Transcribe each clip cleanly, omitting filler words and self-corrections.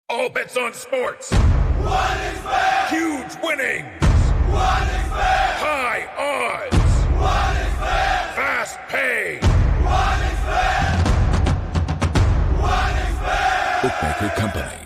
All bets on sports. One is fair. Huge winnings. One is fair. High odds. One is fair. Fast pay. One is fair. One is fair. Bookmaker Company.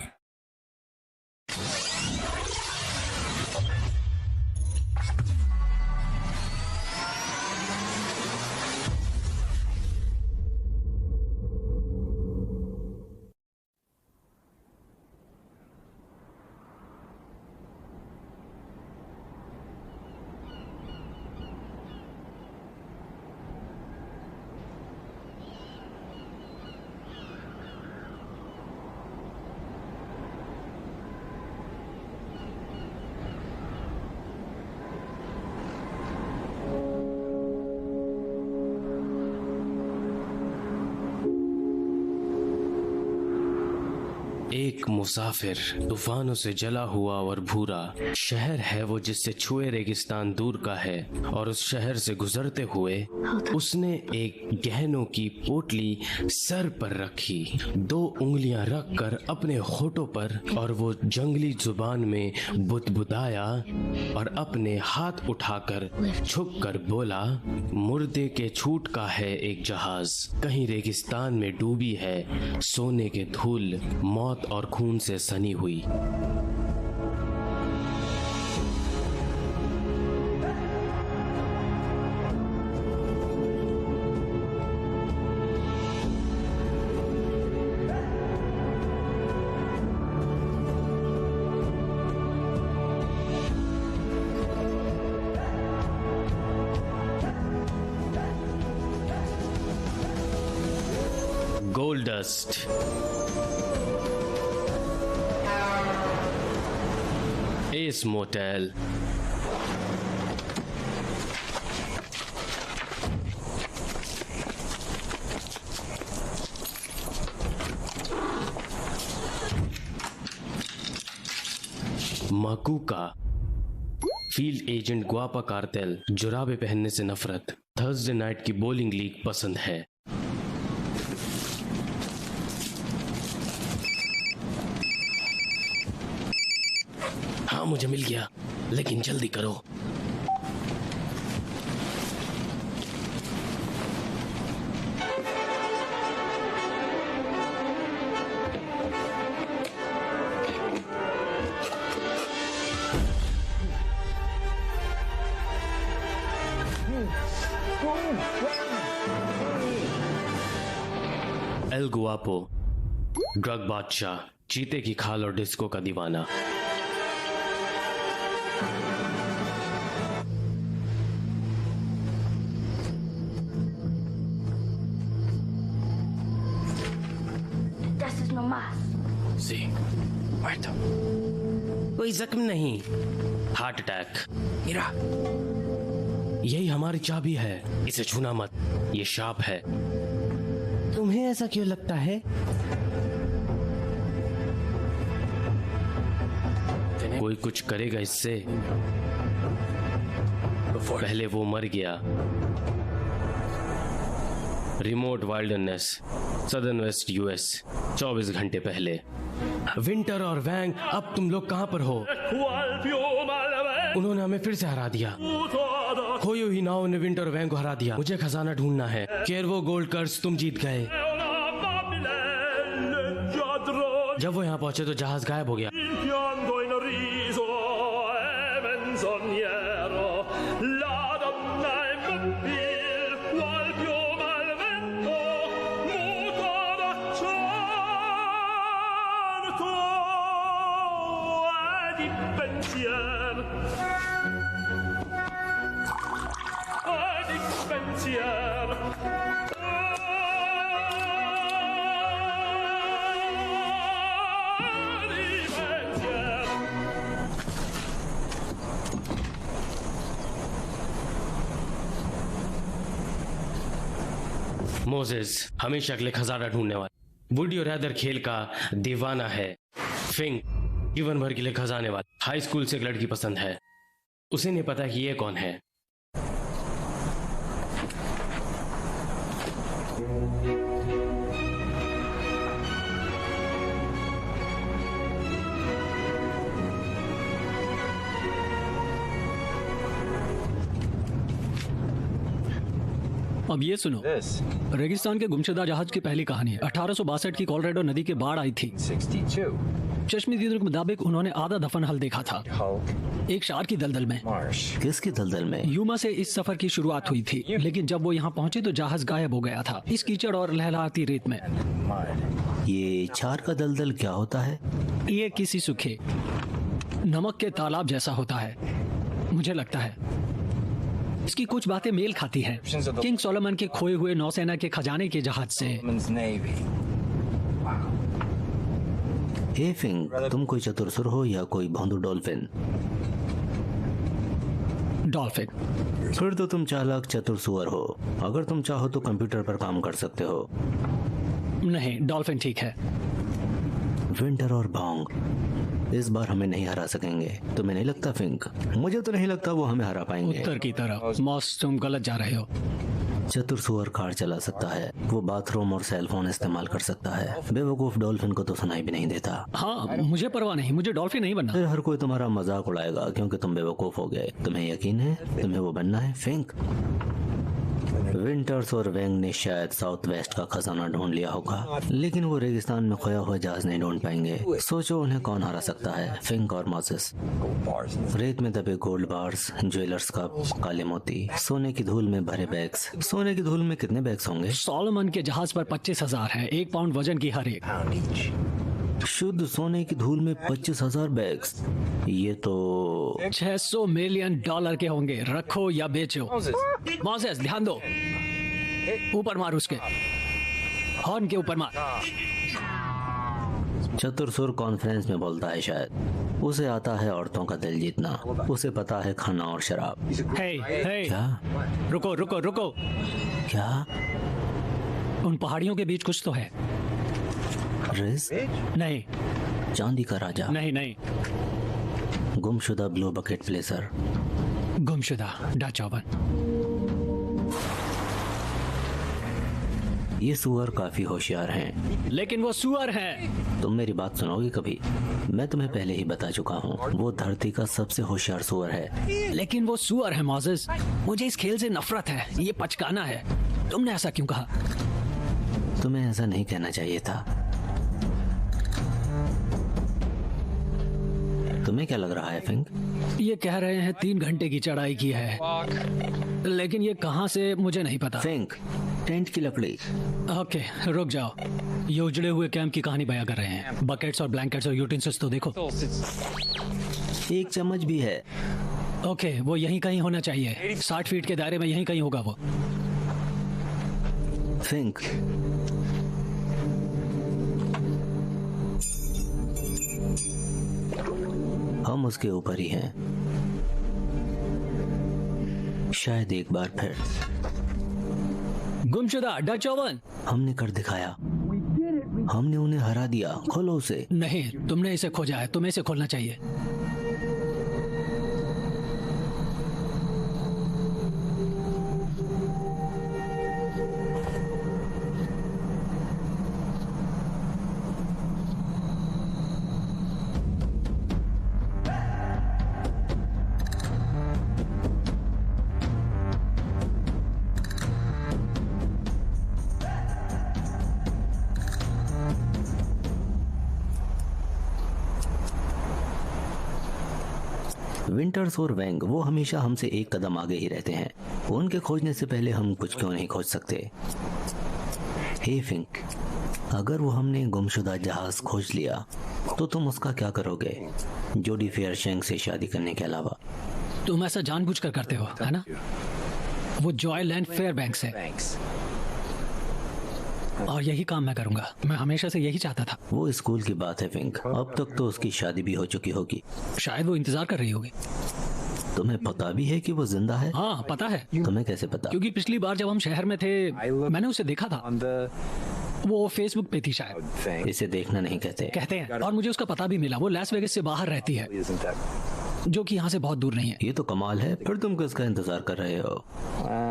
एक मुसाफिर तूफानों से जला हुआ और भूरा शहर है वो जिससे छुए रेगिस्तान दूर का है। और उस शहर से गुजरते हुए उसने एक गहनों की पोटली सर पर रखी, 2 उंगलियां रखकर अपने होठों पर, और वो जंगली जुबान में बुदबुदाया और अपने हाथ उठाकर झुककर बोला, मुर्दे के छूट का है एक जहाज, कहीं रेगिस्तान में डूबी है सोने के धूल, मौत और खून से सनी हुई। गोल्ड डस्ट, एस मोटेल, माकूका, फील्ड एजेंट ग्वापा कार्टेल, जुराबे पहनने से नफरत, थर्सडे नाइट की बोलिंग लीग पसंद है। हाँ मुझे मिल गया, लेकिन जल्दी करो। एल गुआपो, ड्रग बादशाह, चीते की खाल और डिस्को का दीवाना। जी, मुर्दा। कोई जख्म नहीं, हार्ट अटैक। मीरा, यही हमारी चाबी है, इसे छूना मत, ये शाप है। तुम्हें ऐसा क्यों लगता है? कोई कुछ करेगा इससे? पहले वो मर गया। Remote wilderness, southern west US, 24 घंटे पहले। विंटर और वैंग, अब तुम लोग कहां पर हो? उन्होंने हमें फिर से हरा दिया। खोई हुई नाव ने विंटर और वैंग को हरा दिया। मुझे खजाना ढूंढना है। केरवो गोल्ड कर्स, तुम जीत गए। जब वो यहाँ पहुंचे तो जहाज गायब हो गया। मोजेस हमेशा अगले खजाना ढूंढने वाला। वुडी और हैदर खेल का दीवाना है। फिंक जीवन भर के लिए खजाने वाला। हाई स्कूल से एक लड़की पसंद है, उसे नहीं पता कि ये कौन है। अब ये सुनो, रेगिस्तान के गुमशुदा जहाज की पहली कहानी 1862 की कोलोराडो नदी के बाढ़ आई थी। 62. चश्मदीदों के मुताबिक उन्होंने आधा दफन हल देखा था, Hulk. एक शार की दलदल में। Marsh. किसकी दलदल में? यूमा से इस सफर की शुरुआत हुई थी, लेकिन जब वो यहाँ पहुंचे तो जहाज गायब हो गया था इस कीचड़ और लहलहाती रेत में। Mud. ये चार का दलदल क्या होता है? ये किसी सूखे नमक के तालाब जैसा होता है, मुझे लगता है। इसकी कुछ बातें मेल खाती हैं किंग सोलोमन के खोए हुए नौसेना के खजाने के जहाज से। Women's Navy. हे फिंग, तुम कोई चतुरसुर हो या कोई भोंदू डॉल्फिन? डॉल्फिन। फिर तो तुम चालाक चतुर सुअर हो। अगर तुम चाहो तो कंप्यूटर पर काम कर सकते हो। नहीं, डॉल्फिन ठीक है। विंटर और भोंग इस बार हमें नहीं हरा सकेंगे। तुम्हें नहीं लगता फिंक? मुझे तो नहीं लगता वो हमें हरा पाएंगे। उत्तर की तरफ। मॉस, तुम गलत जा रहे हो। चतुर सुअर कार चला सकता है, वो बाथरूम और सेल फोन इस्तेमाल कर सकता है। बेवकूफ डॉल्फिन को तो सुनाई भी नहीं देता। हाँ, मुझे परवाह नहीं, मुझे डॉल्फिन नहीं बनना। फिर हर कोई तुम्हारा मजाक उड़ाएगा क्योंकि तुम बेवकूफ हो गए। तुम्हें यकीन है तुम्हें वो बनना है फिंक? विंटर्स और वेंग ने शायद साउथ वेस्ट का खजाना ढूंढ लिया होगा, लेकिन वो रेगिस्तान में खोया हुआ जहाज नहीं ढूंढ पाएंगे। सोचो उन्हें कौन हरा सकता है, फिंक और Moses? Gold bars. in the- रेत में दबे गोल्ड बार्स, ज्वेलर्स कप, काले मोती, सोने की धूल में भरे बैग्स। सोने की धूल में कितने बैग्स होंगे? सोलोमन के जहाज पर 25,000 है, 1 पाउंड वजन की हर एक। Pound each. शुद्ध सोने की धूल में 25,000 बैग्स। ये तो 600 मिलियन डॉलर के होंगे। रखो या बेचो। Moses. मोसेस, ध्यान दो, ऊपर मार उसके हॉर्न के ऊपर मार। चतुर कॉन्फ्रेंस में बोलता है शायद। उसे आता है औरतों का दिल जीतना, उसे पता है खाना और शराब। हे, हे, क्या? रुको रुको रुको। क्या? उन पहाड़ियों के बीच कुछ तो है। रिज? नहीं चांदी का राजा? नहीं नहीं, गुमशुदा ब्लू बकेट प्लेसर? गुमशुदा डच ओवन। ये सुअर काफी होशियार हैं। लेकिन वो सुअर है। तुम मेरी बात सुनोगे कभी? मैं तुम्हें पहले ही बता चुका हूँ, वो धरती का सबसे होशियार सुअर है। लेकिन वो सुअर है मोसेस। मुझे इस खेल से नफरत है, ये पचकाना है। तुमने ऐसा क्यों कहा? तुम्हें ऐसा नहीं कहना चाहिए था। तुम्हें क्या लग रहा है फिंक? ये कह रहे हैं 3 घंटे की चढ़ाई की है, लेकिन ये कहाँ से मुझे नहीं पता। फिंक, टेंट की लकड़ी। ओके, रुक जाओ। ये उजड़े हुए कैंप की कहानी बयां कर रहे हैं। बकेट्स और ब्लैंकेट्स और यूटेंसिल्स तो देखो। एक चम्मच भी है। ओके, वो यहीं कहीं होना चाहिए। 60 फीट के दायरे में यहीं कहीं होगा वो। फिंक, हम उसके ऊपर ही हैं। शायद एक बार फिर। गुमशुदा डच ओवन। हमने कर दिखाया, हमने उन्हें हरा दिया। खोलो उसे। नहीं, तुमने इसे खोजा है, तुम्हें इसे खोलना चाहिए। विंटर्स और वेंग वो हमेशा हमसे एक कदम आगे ही रहते हैं। उनके खोजने से पहले हम कुछ क्यों नहीं खोज सकते? हे फिंक, अगर वो हमने गुमशुदा जहाज खोज लिया तो तुम उसका क्या करोगे, जोडी फेयरशैंक से शादी करने के अलावा? तुम ऐसा जानबूझकर करते हो, है ना? वो जॉयलैंड फेयरबैंक्स है Thanks. और यही काम मैं करूंगा। मैं हमेशा से यही चाहता था। वो स्कूल की बात है फिंक, अब तक तो उसकी शादी भी हो चुकी होगी। शायद वो इंतजार कर रही होगी। तुम्हें पता भी है कि वो जिंदा है? हाँ, पता है, तुम्हें कैसे पता? क्योंकि पिछली बार जब हम शहर में थे मैंने उसे देखा था। On the वो फेसबुक पे थी शायद, thing. इसे देखना नहीं कहते। कहते हैं। और मुझे उसका पता भी मिला। वो लास वेगास से बाहर रहती है, Isn't that? जो कि यहाँ से बहुत दूर नहीं है। ये तो कमाल है। फिर तुम किसका इंतजार कर रहे हो?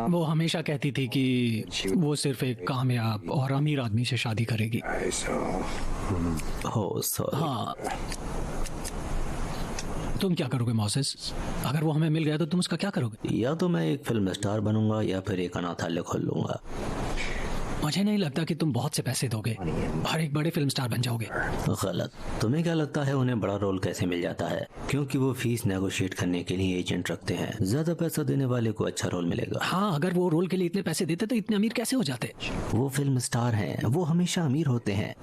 वो हमेशा कहती थी कि वो सिर्फ एक कामयाब और अमीर आदमी से शादी करेगी। हो सॉरी। हाँ, तुम क्या करोगे मोसेस? अगर वो हमें मिल गया तो तुम उसका क्या करोगे? या तो मैं एक फिल्म स्टार बनूंगा या फिर एक अनाथालय खोल लूंगा। मुझे नहीं लगता कि तुम बहुत से पैसे दोगे और एक बड़े फिल्म स्टार बन जाओगे। गलत। तुम्हें क्या लगता है उन्हें बड़ा रोल कैसे मिल जाता है? क्योंकि वो फीस नेगोशिएट करने के लिए एजेंट रखते हैं। ज्यादा पैसा देने वाले को अच्छा रोल मिलेगा। हाँ, अगर वो रोल के लिए इतने पैसे देते तो इतने अमीर कैसे हो जाते? वो फिल्म स्टार हैं, वो हमेशा अमीर होते हैं।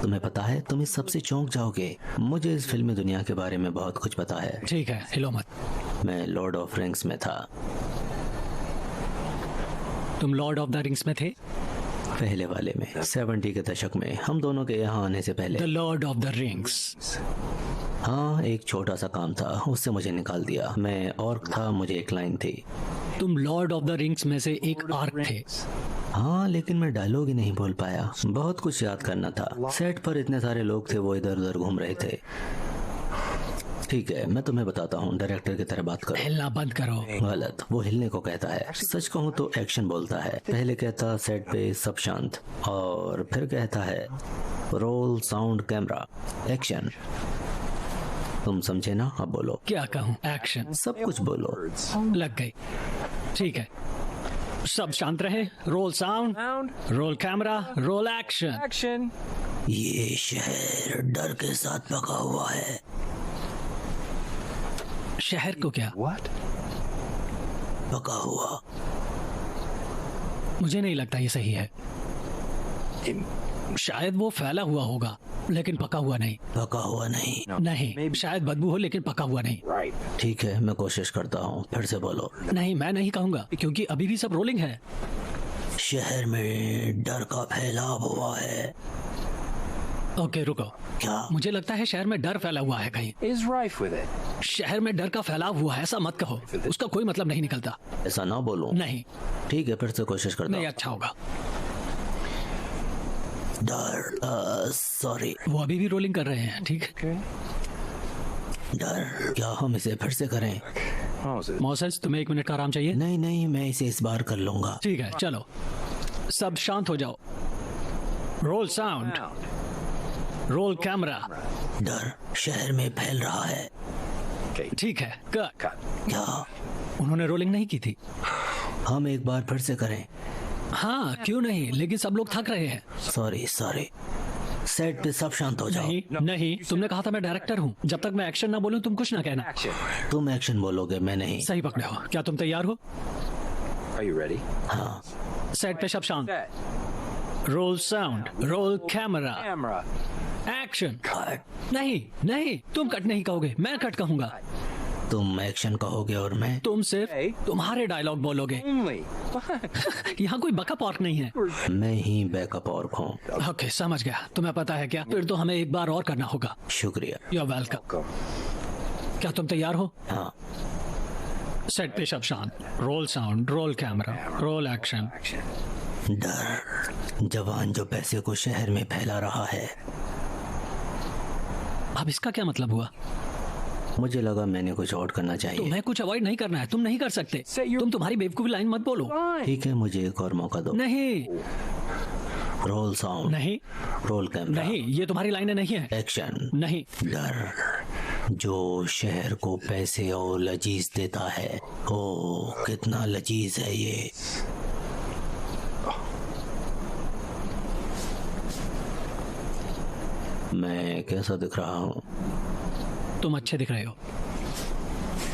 तुम्हें पता है, तुम इस सबसे चौंक जाओगे। मुझे इस फिल्मी दुनिया के बारे में बहुत कुछ पता है। ठीक है, हिलो मत। मैं लॉर्ड ऑफ रिंग्स में था। तुम लॉर्ड ऑफ द रिंग्स में थे? पहले वाले में, 70 के दशक में, हम दोनों के यहाँ आने से पहले। The Lord of the rings. हाँ, एक छोटा सा काम था, उससे मुझे निकाल दिया। मैं ऑर्क था, मुझे एक लाइन थी। तुम लॉर्ड ऑफ द रिंग्स में से एक आर्क थे। हाँ, लेकिन मैं डायलॉग ही नहीं बोल पाया। बहुत कुछ याद करना था। सेट पर इतने सारे लोग थे, वो इधर उधर घूम रहे थे। ठीक है, मैं तुम्हें बताता हूँ, डायरेक्टर की तरह बात करो। हिलना बंद करो। गलत, वो हिलने को कहता है। सच कहूँ तो एक्शन बोलता है। पहले कहता सेट पे सब शांत, और फिर कहता है रोल साउंड कैमरा एक्शन। तुम समझे ना? अब बोलो। क्या कहूँ? एक्शन। सब कुछ बोलो। लग गई। ठीक है, सब शांत रहे। Role sound, roll camera, roll action. ये शहर डर के साथ पका हुआ है। शहर को क्या? पका हुआ। मुझे नहीं लगता ये सही है। शायद वो फैला हुआ होगा लेकिन पका हुआ नहीं। पका हुआ नहीं। नहीं, शायद बदबू हो लेकिन पका हुआ नहीं। ठीक है, मैं कोशिश करता हूँ। फिर से बोलो। नहीं, मैं नहीं कहूंगा क्योंकि अभी भी सब रोलिंग है। शहर में डर का फैलाव हुआ है। ओके, रुको। क्या? मुझे लगता है शहर में डर फैला हुआ है कहीं। Is rife with it. शहर में डर का फैलाव हुआ है, ऐसा मत कहो। उसका कोई मतलब नहीं निकलता। ऐसा ना बोलो। नहीं। ठीक है, फिर से कोशिश करता नहीं, हूँ। अच्छा होगा। डर, सॉरी। वो अभी भी रोलिंग कर रहे हैं। ठीक है। डर, क्या हम इसे फिर से करें? मोसेस, तुम्हें 1 मिनट का आराम चाहिए? नहीं नहीं, मैं इसे इस बार कर लूंगा। ठीक है, चलो सब शांत हो जाओ। Role sound, roll camera. डर शहर में फैल रहा है। ठीक है, कट। क्या? उन्होंने रोलिंग नहीं की थी। हम एक बार फिर से करें? हाँ, क्यों नहीं, लेकिन सब लोग थक रहे हैं। सॉरी। सेट पे सब शांत हो जाओ। नहीं नहीं, तुमने कहा था मैं डायरेक्टर हूँ। जब तक मैं एक्शन ना बोलूँ तुम कुछ ना कहना। तुम एक्शन बोलोगे, मैं नहीं। सही पकड़े हो। क्या तुम तैयार हो? Are you ready? हाँ। सेट पे सब शांत। Set. Role sound, roll camera, Camera. Action. Cut. नहीं, तुम कट नहीं कहोगे, मैं कट कहूंगा। तुम एक्शन कहोगे और मैं? तुम सिर्फ तुम्हारे डायलॉग बोलोगे। Only. यहाँ कोई बकअप ऑर्क नहीं है। मैं ही बैकअप ऑर्क हूँ। ओके, समझ गया। तुम्हें पता है क्या? फिर तो हमें एक बार और करना होगा। शुक्रिया। You are welcome. Go. क्या तुम तैयार हो? हाँ। सेट पे सब शांत। Role sound, roll camera, roll action. डर, जवान जो पैसे को शहर में फैला रहा है। अब इसका क्या मतलब हुआ? मुझे लगा मैंने कुछ और करना चाहिए। तुम्हें कुछ अवॉइड नहीं करना है। तुम नहीं कर सकते। तुम तुम्हारी बेवकूफी लाइन मत बोलो। ठीक है, मुझे एक और मौका दो। नहीं रोल साउंड, नहीं रोल कैमरा, नहीं, ये तुम्हारी लाइनें नहीं है। एक्शन। नहीं। डर जो शहर को पैसे और लजीज देता है। ओ, कितना लजीज है ये। मैं कैसा दिख रहा हूँ? तुम अच्छे दिख रहे हो,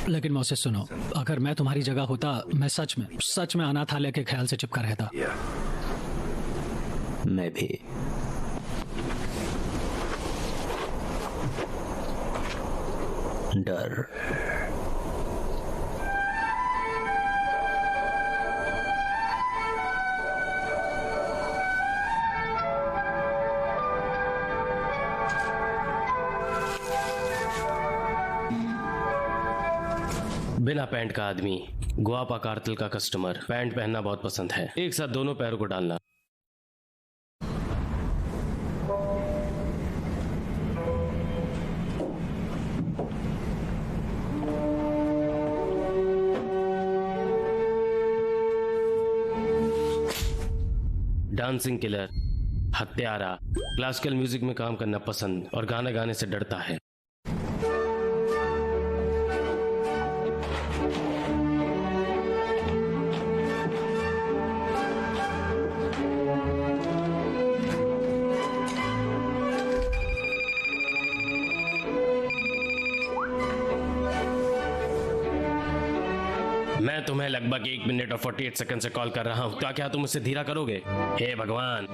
लेकिन मुझसे सुनो, अगर मैं तुम्हारी जगह होता मैं सच में अनाथालय के ख्याल से चिपका रहता। मैं भी। डर, बिना पैंट का आदमी, गुआपा कार्तिल का कस्टमर, पैंट पहनना बहुत पसंद है। एक साथ दोनों पैरों को डालना। डांसिंग किलर, हत्यारा, क्लासिकल म्यूजिक में काम करना पसंद और गाना गाने से डरता है। मैं तुम्हें लगभग 1 मिनट और 48 सेकंड से कॉल कर रहा हूँ। क्या तुम मुझसे धीरा करोगे? हे भगवान।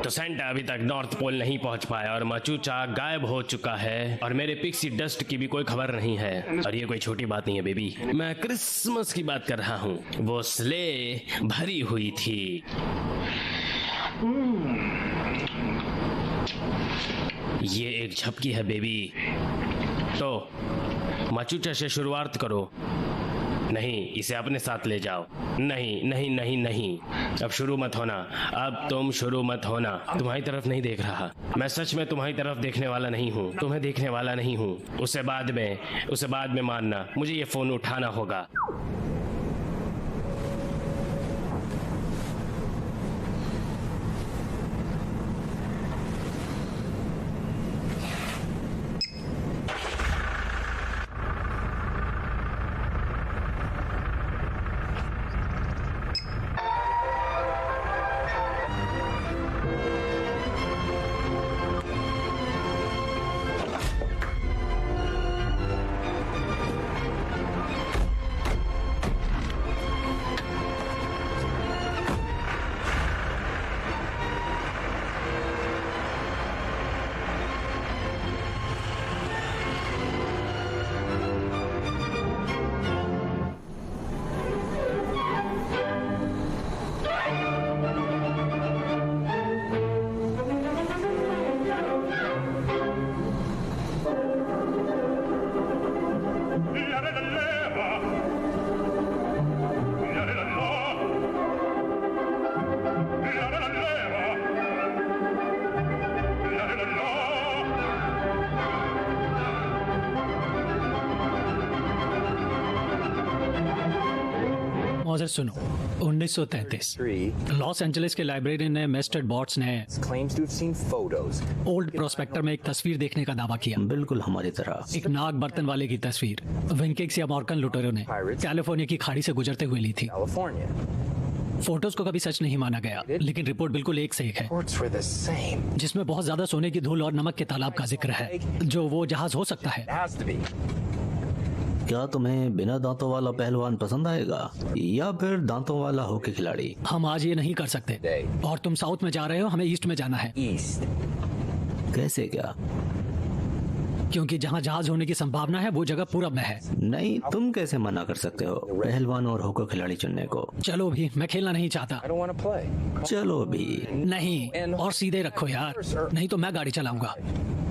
तो सेंटा अभी तक नॉर्थ पोल नहीं पहुंच पाया और माचूचा गायब हो चुका है और मेरे पिक्सी डस्ट की भी कोई खबर नहीं है। और ये कोई छोटी बात नहीं है बेबी, मैं क्रिसमस की बात कर रहा हूँ। वो स्ले भरी हुई थी। ये एक झपकी है बेबी। तो माचूचा से शुरुआत करो। नहीं, इसे अपने साथ ले जाओ। नहीं नहीं नहीं नहीं, अब शुरू मत होना। अब तुम शुरू मत होना। तुम्हारी तरफ नहीं देख रहा। मैं सच में तुम्हारी तरफ देखने वाला नहीं हूँ। तुम्हें देखने वाला नहीं हूँ। उसे बाद में मानना। मुझे ये फोन उठाना होगा। मौजर सुनो, 1933 लॉस एंजलिस के लाइब्रेरियन ने मिस्टर बॉट्स ने Claims to have seen photos. Old prospector में एक तस्वीर देखने का दावा किया। बिल्कुल हमारी तरह। एक नाग बर्तन वाले की तस्वीर विनकिक्स या मॉर्गन लुटेरों ने कैलिफोर्निया की खाड़ी से गुजरते हुए ली थी। California. फोटोज को कभी सच नहीं माना गया, लेकिन रिपोर्ट बिल्कुल एक से एक है, Reports were the same. जिसमें बहुत ज्यादा सोने की धूल और नमक के तालाब का जिक्र है, जो वो जहाज हो सकता है। It has to be. क्या तुम्हें बिना दांतों वाला पहलवान पसंद आएगा या फिर दांतों वाला हॉकी खिलाड़ी? हम आज ये नहीं कर सकते। और तुम साउथ में जा रहे हो, हमें ईस्ट में जाना है। East. कैसे क्या? क्योंकि जहाँ जहाज होने की संभावना है वो जगह पूरब में है। नहीं, तुम कैसे मना कर सकते हो पहलवान और हॉकी खिलाड़ी चुनने को? चलो भी, मैं खेलना नहीं चाहता। I don't want to play. चलो भी। नहीं, और सीधे रखो यार, नहीं तो मैं गाड़ी चलाऊंगा।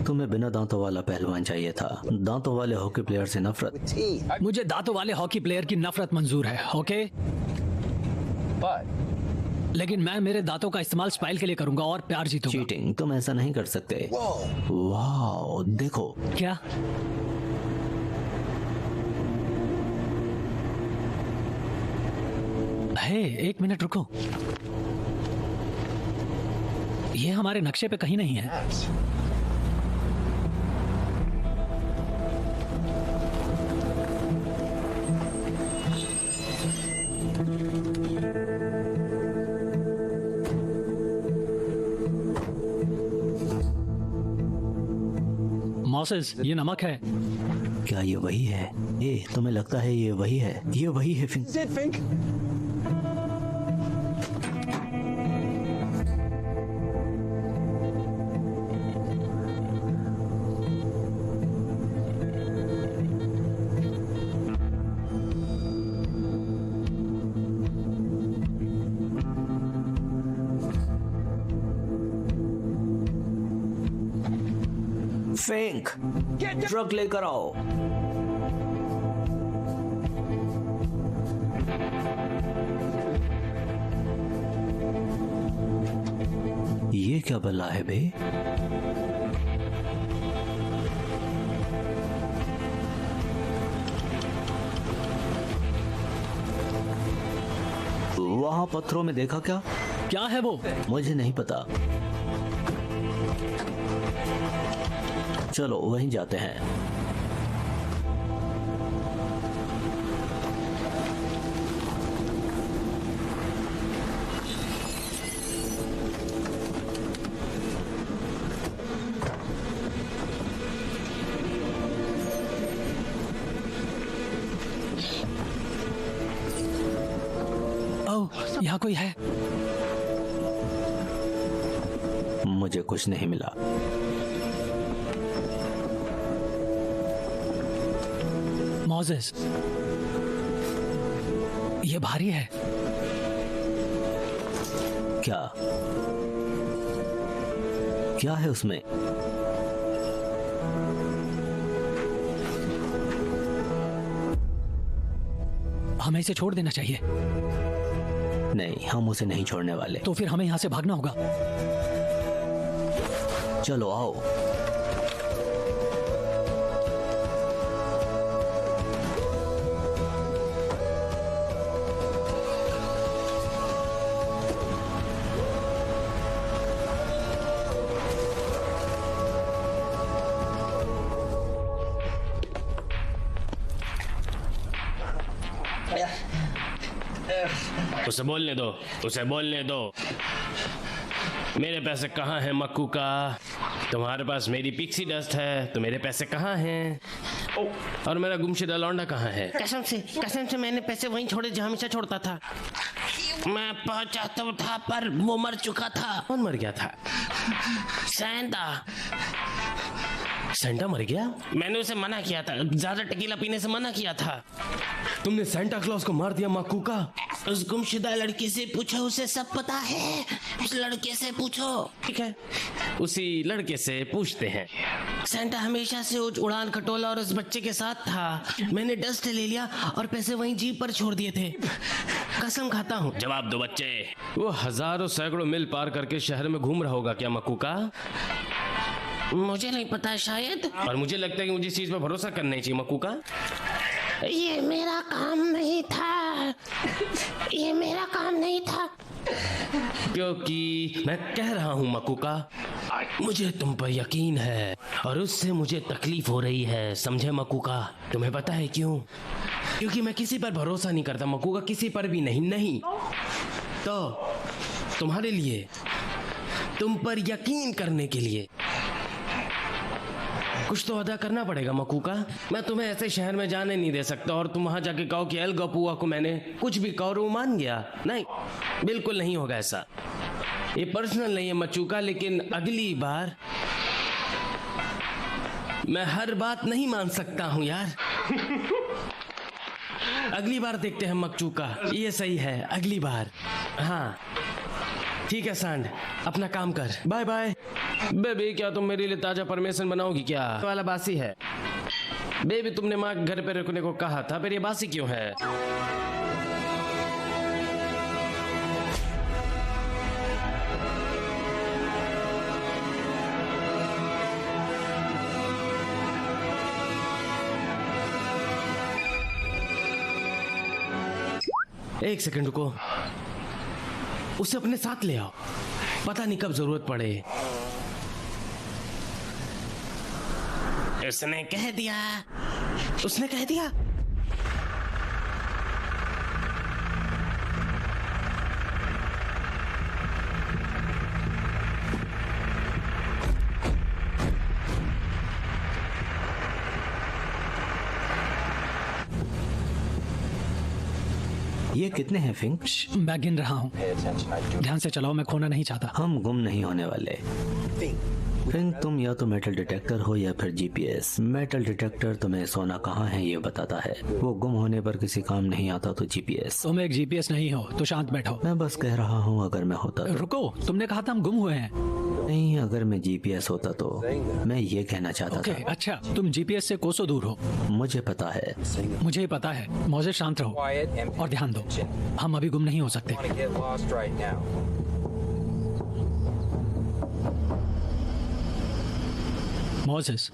तुम्हें बिना दांतों वाला पहलवान चाहिए था, दांतों वाले हॉकी प्लेयर से नफरत। Teeth. मुझे दांतों वाले हॉकी प्लेयर की नफरत मंजूर है, ओके? But लेकिन मैं मेरे दांतों का इस्तेमाल स्माइल के लिए करूंगा और प्यार जीतूंगा। चीटिंग, तुम ऐसा नहीं कर सकते। वाह, देखो। क्या? हे, एक मिनट रुको। ये हमारे नक्शे पे कहीं नहीं है। maps. मॉसेस, ये नमक है। क्या ये वही है? तुम्हें लगता है ये वही है? ये वही है Fink. Is it Fink? Fink, truck लेकर आओ। ये क्या बला है बे? वहां पत्थरों में देखा क्या? क्या है वो? मुझे नहीं पता। चलो वहीं जाते हैं। यहाँ कोई है? मुझे कुछ नहीं मिला। मोजेस, ये भारी है। क्या क्या है उसमें? हमें इसे छोड़ देना चाहिए। नहीं, हम उसे नहीं छोड़ने वाले। तो फिर हमें यहाँ से भागना होगा। चलो आओ। उसे बोलने दो, उसे बोलने दो। मेरे पैसे कहाँ हैं मक्कू का? तुम्हारे पास मेरी पिक्सी डस्ट है तो मेरे पैसे कहाँ हैं? और मेरा गुमशुदा लौंडा कहाँ है? कसम से मैंने पैसे वहीं छोड़े जहाँ हमेशा छोड़ता था। मैं पहुंचा तो था पर वो मर चुका था। कौन मर गया था? सैंटा। सेंटा मर गया? मैंने उसे मना किया था, ज्यादा टेकीला पीने से मना किया था। तुमने सेंटा क्लॉज को मार दिया मक्कू का? उस गुमशुदा लड़के से पूछो, उसे सब पता है। उस लड़के से पूछो। ठीक है, उसी लड़के से पूछते हैं। सैंटा हमेशा से उड़ान खटोला और उस बच्चे के साथ था। मैंने डस्ट ले लिया और पैसे वहीं जीप पर छोड़ दिए थे। कसम खाता हूँ। जवाब दो बच्चे। वो हजारों सैकड़ों मील पार करके शहर में घूम रहा होगा क्या मक्कू का? मुझे नहीं पता, शायद। और मुझे लगता है कि मुझे इस चीज पर भरोसा करना चाहिए मक्कू का। ये मेरा काम नहीं था, ये मेरा काम नहीं था। क्योंकि मैं कह रहा हूँ मक्कू का, मुझे तुम पर यकीन है और उससे मुझे तकलीफ हो रही है, समझे मक्कू का? तुम्हें पता है क्यों? क्योंकि मैं किसी पर भरोसा नहीं करता मक्कू का, किसी पर भी नहीं। तो तुम्हारे लिए, तुम पर यकीन करने के लिए कुछ तो अदा करना पड़ेगा मक्कू का। मैं तुम्हें ऐसे शहर में जाने नहीं दे सकता और तुम वहां जाके कहो कि एल गपुआ को मैंने कुछ भी कहो, वो मान गया। नहीं, बिल्कुल नहीं होगा ऐसा। ये पर्सनल नहीं है मच्चू का, लेकिन अगली बार मैं हर बात नहीं मान सकता हूं यार। अगली बार देखते हैं मक्चू का, ये सही है, अगली बार। हाँ ठीक है सांड, अपना काम कर। Bye bye. बेबी, क्या तुम मेरे लिए ताजा परमेशन बनाओगी क्या? वाला बासी है। बेबी, तुमने माँ घर पे रुकने को कहा था, फिर ये बासी क्यों है? एक सेकंड रुको, उसे अपने साथ ले आओ, पता नहीं कब जरूरत पड़े। उसने कह दिया, उसने कह दिया। ये कितने हैं फिंक? मैं गिन रहा हूँ। Pay attention. I do. ध्यान से चलाओ, मैं खोना नहीं चाहता। हम गुम नहीं होने वाले। फिंक, तुम या तो मेटल डिटेक्टर हो या फिर जीपीएस। मेटल डिटेक्टर तुम्हें सोना कहाँ है ये बताता है, वो गुम होने पर किसी काम नहीं आता तो जीपीएस। तुम एक जीपीएस नहीं हो तो शांत बैठो। मैं बस कह रहा हूँ अगर मैं होता तो। रुको, तुमने कहा था हम गुम हुए हैं। नहीं, अगर मैं जीपीएस होता तो। मैं ये कहना चाहता ओके, था। अच्छा, तुम जीपीएस से कोसों दूर हो। मुझे पता है। मुझे ही पता है। मौजे, शांत रहो Quiet and और ध्यान दो। हम अभी गुम नहीं हो सकते। want to get lost right now. Moses,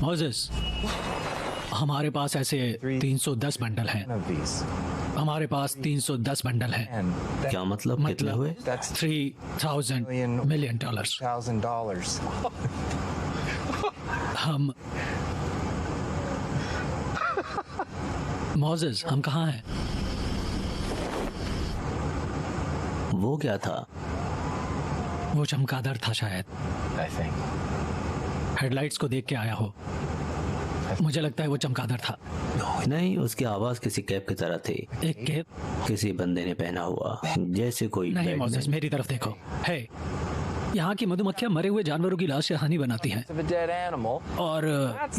Moses, हमारे पास ऐसे 310 बंडल हैं। One of these. हमारे पास 310 बंडल हैं। And that, क्या मतलब? कितने हुए? that's $3,000 million. $1,000. हम मोजेस, हम कहाँ हैं? वो क्या था? वो चमगादड़ था शायद। I think. हेडलाइट्स को देख के आया हो। I मुझे लगता है वो चमगादड़ था। नहीं, उसकी आवाज किसी कैप की तरह थी। एक कैप? किसी बंदे ने पहना हुआ, जैसे कोई नहीं बैटमैन। मोसेस, मेरी तरफ देखो। है, यहाँ की मधुमक्खियाँ मरे हुए जानवरों की लाश से हनी बनाती हैं, Of a dead animal. और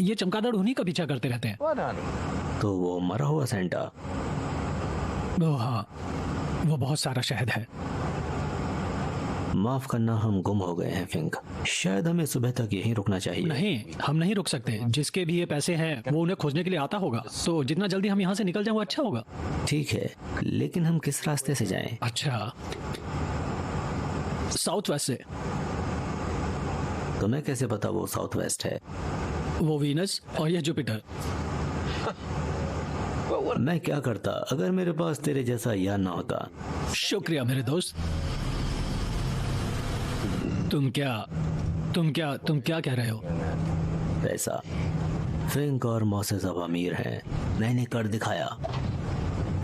ये चमगादड़ उन्हीं का पीछा करते रहते हैं। Blood honey. तो वो मरा हुआ सेंटा। वो हाँ, वो बहुत सारा शहद है। माफ करना, हम गुम हो गए हैं फिंक। शायद हमें सुबह तक यहीं रुकना चाहिए। नहीं, हम नहीं रुक सकते। जिसके भी ये पैसे हैं वो उन्हें खोजने के लिए आता होगा, तो जितना जल्दी हम यहाँ से निकल जाएं वो अच्छा होगा। ठीक है, लेकिन हम किस रास्ते से जाएं? अच्छा, साउथ वेस्ट से। तुम्हें कैसे पता वो साउथ वेस्ट है? वो वीनस और ये जुपिटर। मैं क्या करता अगर मेरे पास तेरे जैसा यार ना होता? शुक्रिया मेरे दोस्त। तुम क्या कह रहे हो? पैसा। फिंक और मोसेस अब अमीर हैं। मैंने कर दिखाया।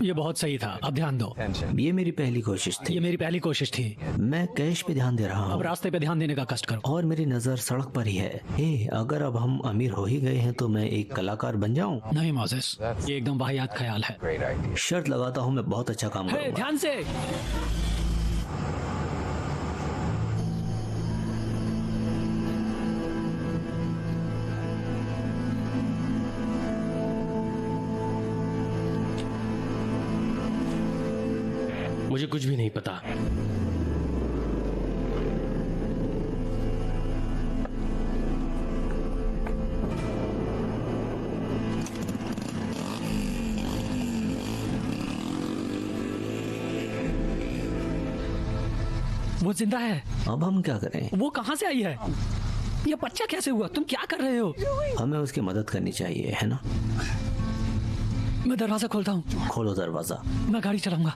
ये बहुत सही था, अब ध्यान दो। ये मेरी पहली कोशिश ये थी। मेरी पहली कोशिश थी। मैं कैश पे ध्यान दे रहा अब हूँ रास्ते पे ध्यान देने का कष्ट करो। और मेरी नजर सड़क पर ही है। हे, अगर अब हम अमीर हो ही गए हैं तो मैं एक कलाकार बन जाऊं? नहीं मोसेस, ये एकदम वाहियात ख्याल है। Great idea. शर्त लगाता हूँ मैं बहुत अच्छा काम हे, करूंगा। ध्यान से। मुझे कुछ भी नहीं पता। वो जिंदा है। अब हम क्या करें? वो कहाँ से आई है? ये बच्चा कैसे हुआ? तुम क्या कर रहे हो? हमें उसकी मदद करनी चाहिए, है ना? मैं दरवाजा खोलता हूँ। खोलो दरवाजा। मैं गाड़ी चलाऊंगा।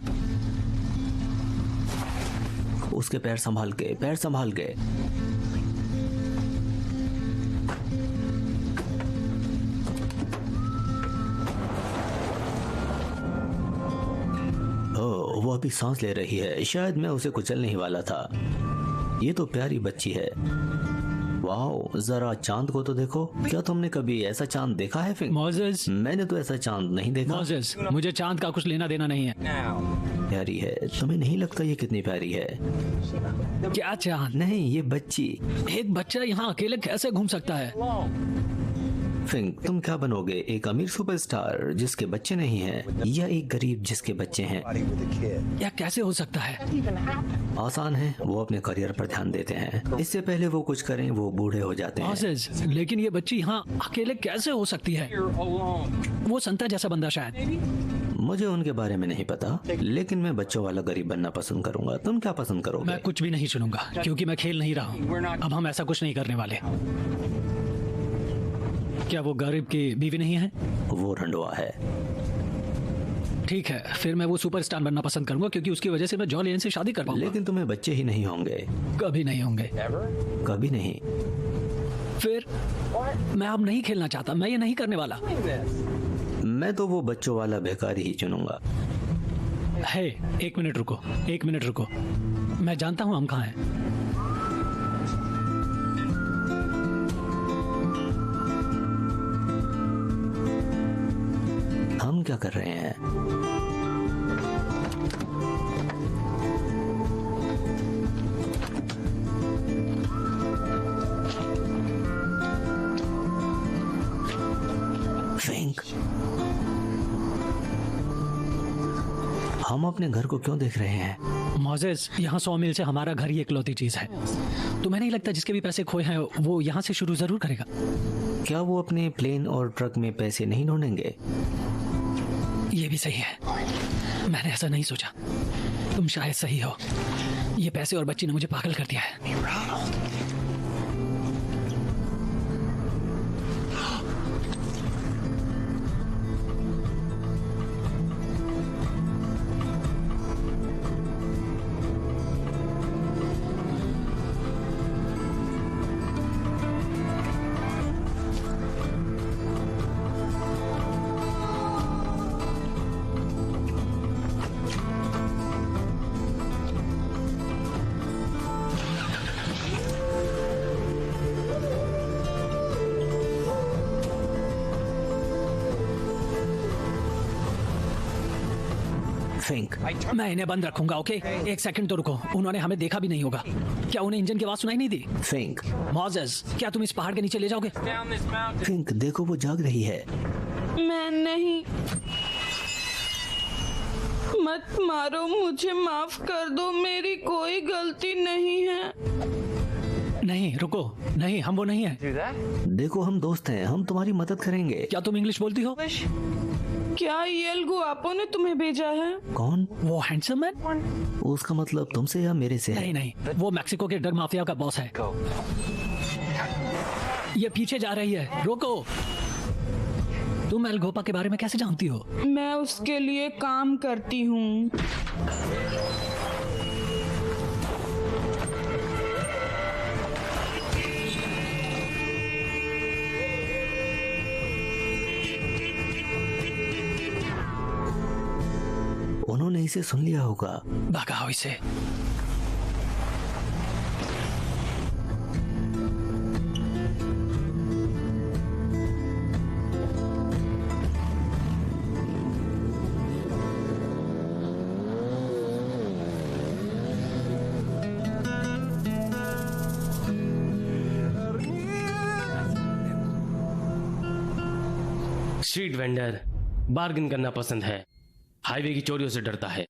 उसके पैर संभाल के, पैर संभाल के। ओह, वो अभी सांस ले रही है। शायद मैं उसे कुचलने ही वाला था। ये तो प्यारी बच्ची है। वाओ, जरा चांद को तो देखो। क्या तुमने कभी ऐसा चांद देखा है फिंक? मोसेस, मैंने तो ऐसा चांद नहीं देखा। मोसेस, मुझे चांद का कुछ लेना देना नहीं है। प्यारी है। तुम्हें नहीं लगता ये कितनी प्यारी है? क्या चांद? नहीं, ये बच्ची। एक बच्चा यहाँ अकेले कैसे घूम सकता है? फिंक, तुम क्या बनोगे? एक अमीर सुपरस्टार जिसके बच्चे नहीं हैं, या एक गरीब जिसके बच्चे हैं? यह कैसे हो सकता है? आसान है, वो अपने करियर पर ध्यान देते हैं। इससे पहले वो कुछ करें वो बूढ़े हो जाते हैं। मोसेस, लेकिन ये बच्ची यहाँ अकेले कैसे हो सकती है? वो संता जैसा बंदा शायद। मुझे उनके बारे में नहीं पता, लेकिन मैं बच्चों वाला गरीब बनना पसंद करूंगा। तुम क्या पसंद करोगे? मैं कुछ भी नहीं सुनूंगा, क्योंकि मैं खेल नहीं रहा हूँ। अब हम ऐसा कुछ नहीं करने वाले। क्या वो गरीब की बीवी नहीं है? वो रंडवा है। ठीक है, फिर मैं वो सुपरस्टार बनना पसंद करूंगा, क्योंकि उसकी वजह से मैं जॉ लेन से शादी कर पाऊंगा। लेकिन तुम्हें बच्चे ही नहीं होंगे। कभी नहीं होंगे। कभी नहीं। फिर मैं अब नहीं खेलना चाहता। मैं ये नहीं करने वाला। मैं तो वो बच्चों वाला भिखारी ही चुनूंगा। है, एक मिनट रुको, एक मिनट रुको। मैं जानता हूँ हम कहाँ हैं। हम क्या कर रहे हैं? फिंक, हम अपने घर को क्यों देख रहे हैं? मोसेस, यहाँ 100 मील से हमारा घर ही इकलौती चीज है। तुम्हें नहीं लगता जिसके भी पैसे खोए हैं वो यहाँ से शुरू जरूर करेगा? क्या वो अपने प्लेन और ट्रक में पैसे नहीं ढूंढेंगे? ये भी सही है। मैंने ऐसा नहीं सोचा। तुम शायद सही हो। ये पैसे और बच्ची ने मुझे पागल कर दिया है। फिंक, मैं इन्हें बंद रखूंगा, ओके? एक सेकंड तो रुको, उन्होंने हमें देखा भी नहीं होगा। क्या उन्हें इंजन की आवाज सुनाई नहीं दी? फिंक, मॉजेस, क्या तुम इस पहाड़ के नीचे ले जाओगे? फिंक, देखो वो जाग रही है। मैं नहीं। मत मारो, मुझे माफ कर दो, मेरी कोई गलती नहीं है। नहीं, रुको, नहीं, हम वो नहीं हैं। देखो हम दोस्त हैं, हम तुम्हारी मदद करेंगे। क्या तुम इंग्लिश बोलती हो? क्या यल गुआपो ने तुम्हें भेजा है? कौन? वो हैंडसम मैन? उसका मतलब तुमसे या मेरे से है? नहीं नहीं, वो मैक्सिको के ड्रग माफिया का बॉस है। ये पीछे जा रही है, रोको। तुम एल गोपा के बारे में कैसे जानती हो? मैं उसके लिए काम करती हूँ। उन्होंने इसे सुन लिया होगा। भगाओ इसे। स्ट्रीट वेंडर बार्गेन करना पसंद है, हाईवे की चोरियों से डरता है।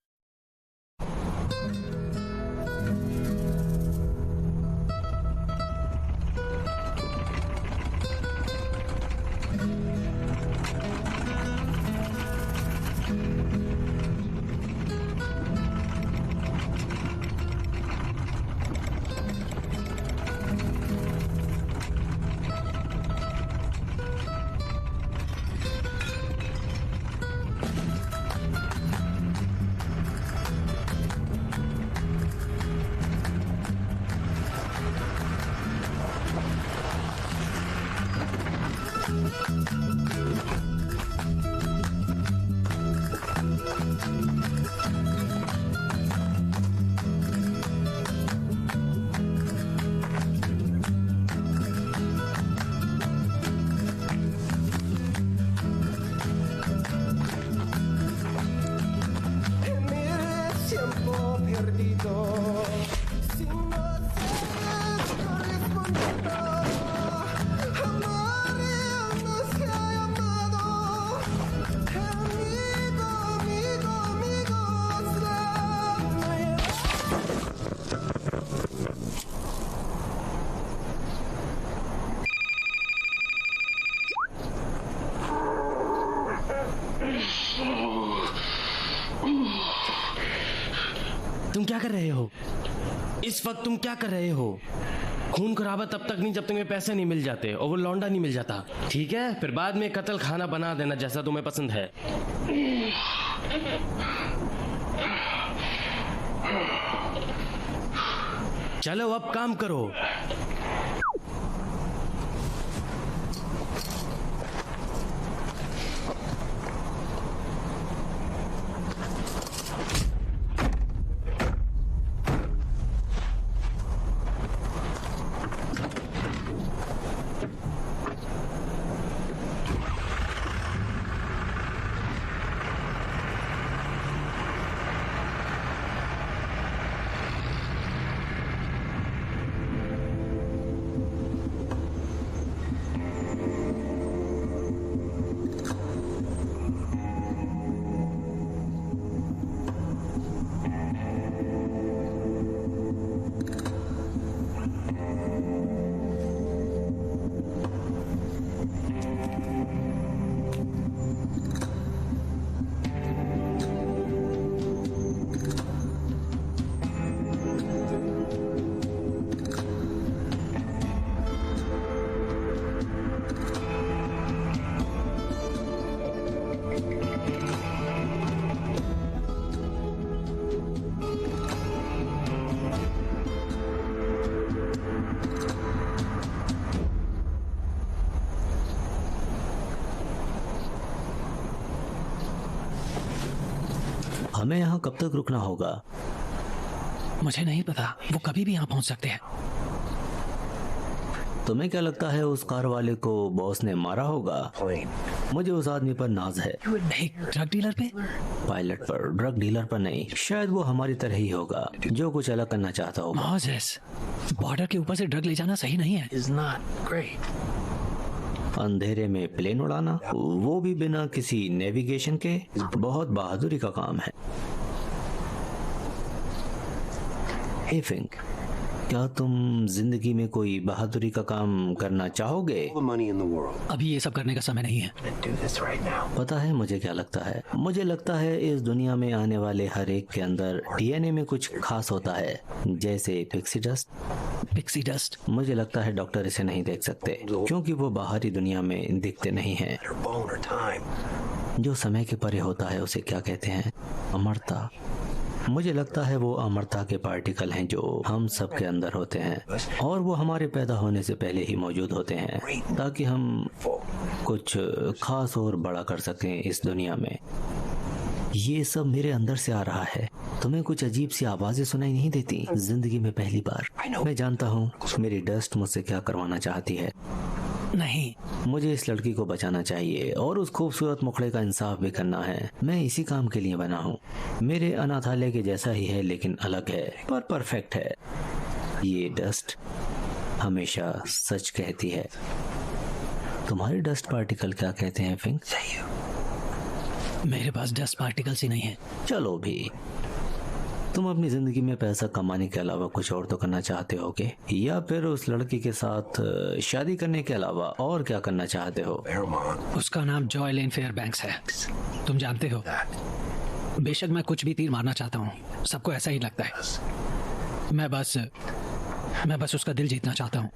तुम क्या कर रहे हो? इस वक्त तुम क्या कर रहे हो? खून खराबा तब तक नहीं जब तुम्हें पैसे नहीं मिल जाते और वो लौंडा नहीं मिल जाता, ठीक है? फिर बाद में कत्ल खाना बना देना जैसा तुम्हें पसंद है। चलो अब काम करो। हमें यहाँ कब तक रुकना होगा? मुझे नहीं पता, वो कभी भी यहाँ पहुँच सकते हैं। तो तुम्हें क्या लगता है उस कार वाले को बॉस ने मारा होगा? मुझे उस आदमी पर नाज है। एक ड्रग डीलर पे? पायलट पर, ड्रग डीलर पर नहीं। शायद वो हमारी तरह ही होगा, जो कुछ अलग करना चाहता होगा। मोजेस, बॉर्डर के ऊपर से ड्रग ले जाना सही नहीं है। अंधेरे में प्लेन उड़ाना, वो भी बिना किसी नेविगेशन के, बहुत बहादुरी का काम है। हे फिंक, क्या तुम जिंदगी में कोई बहादुरी का काम करना चाहोगे? अभी ये सब करने का समय नहीं है। पता है मुझे क्या लगता है? मुझे लगता है इस दुनिया में आने वाले हर एक के अंदर डीएनए में कुछ खास होता है, जैसे पिक्सी डस्ट। Pixie dust? मुझे लगता है डॉक्टर इसे नहीं देख सकते क्योंकि वो बाहरी दुनिया में दिखते नहीं हैं। जो समय के परे होता है उसे क्या कहते हैं? अमरता। मुझे लगता है वो अमरता के पार्टिकल हैं जो हम सब के अंदर होते हैं और वो हमारे पैदा होने से पहले ही मौजूद होते हैं ताकि हम कुछ खास और बड़ा कर सकें इस दुनिया में। ये सब मेरे अंदर से आ रहा है। तुम्हें कुछ अजीब सी आवाजें सुनाई नहीं देती? जिंदगी में पहली बार। मैं जानता हूँ मेरी डस्ट मुझसे क्या करवाना चाहती है। नहीं, मुझे इस लड़की को बचाना चाहिए और उस खूबसूरत मुखड़े का इंसाफ भी करना है। मैं इसी काम के लिए बना हूँ। मेरे अनाथालय के जैसा ही है लेकिन अलग है, पर परफेक्ट है। ये डस्ट हमेशा सच कहती है। तुम्हारे डस्ट पार्टिकल क्या कहते हैं फिंक? मेरे पास डस्ट पार्टिकल्स ही नहीं है। चलो भी, तुम अपनी जिंदगी में पैसा कमाने के अलावा कुछ और तो करना चाहते होगे, या फिर उस लड़की के साथ शादी करने के अलावा और क्या करना चाहते हो? उसका नाम जॉयलेन फेयरबैंक्स है, तुम जानते हो। बेशक मैं कुछ भी तीर मारना चाहता हूँ, सबको ऐसा ही लगता है। मैं बस उसका दिल जीतना चाहता हूँ।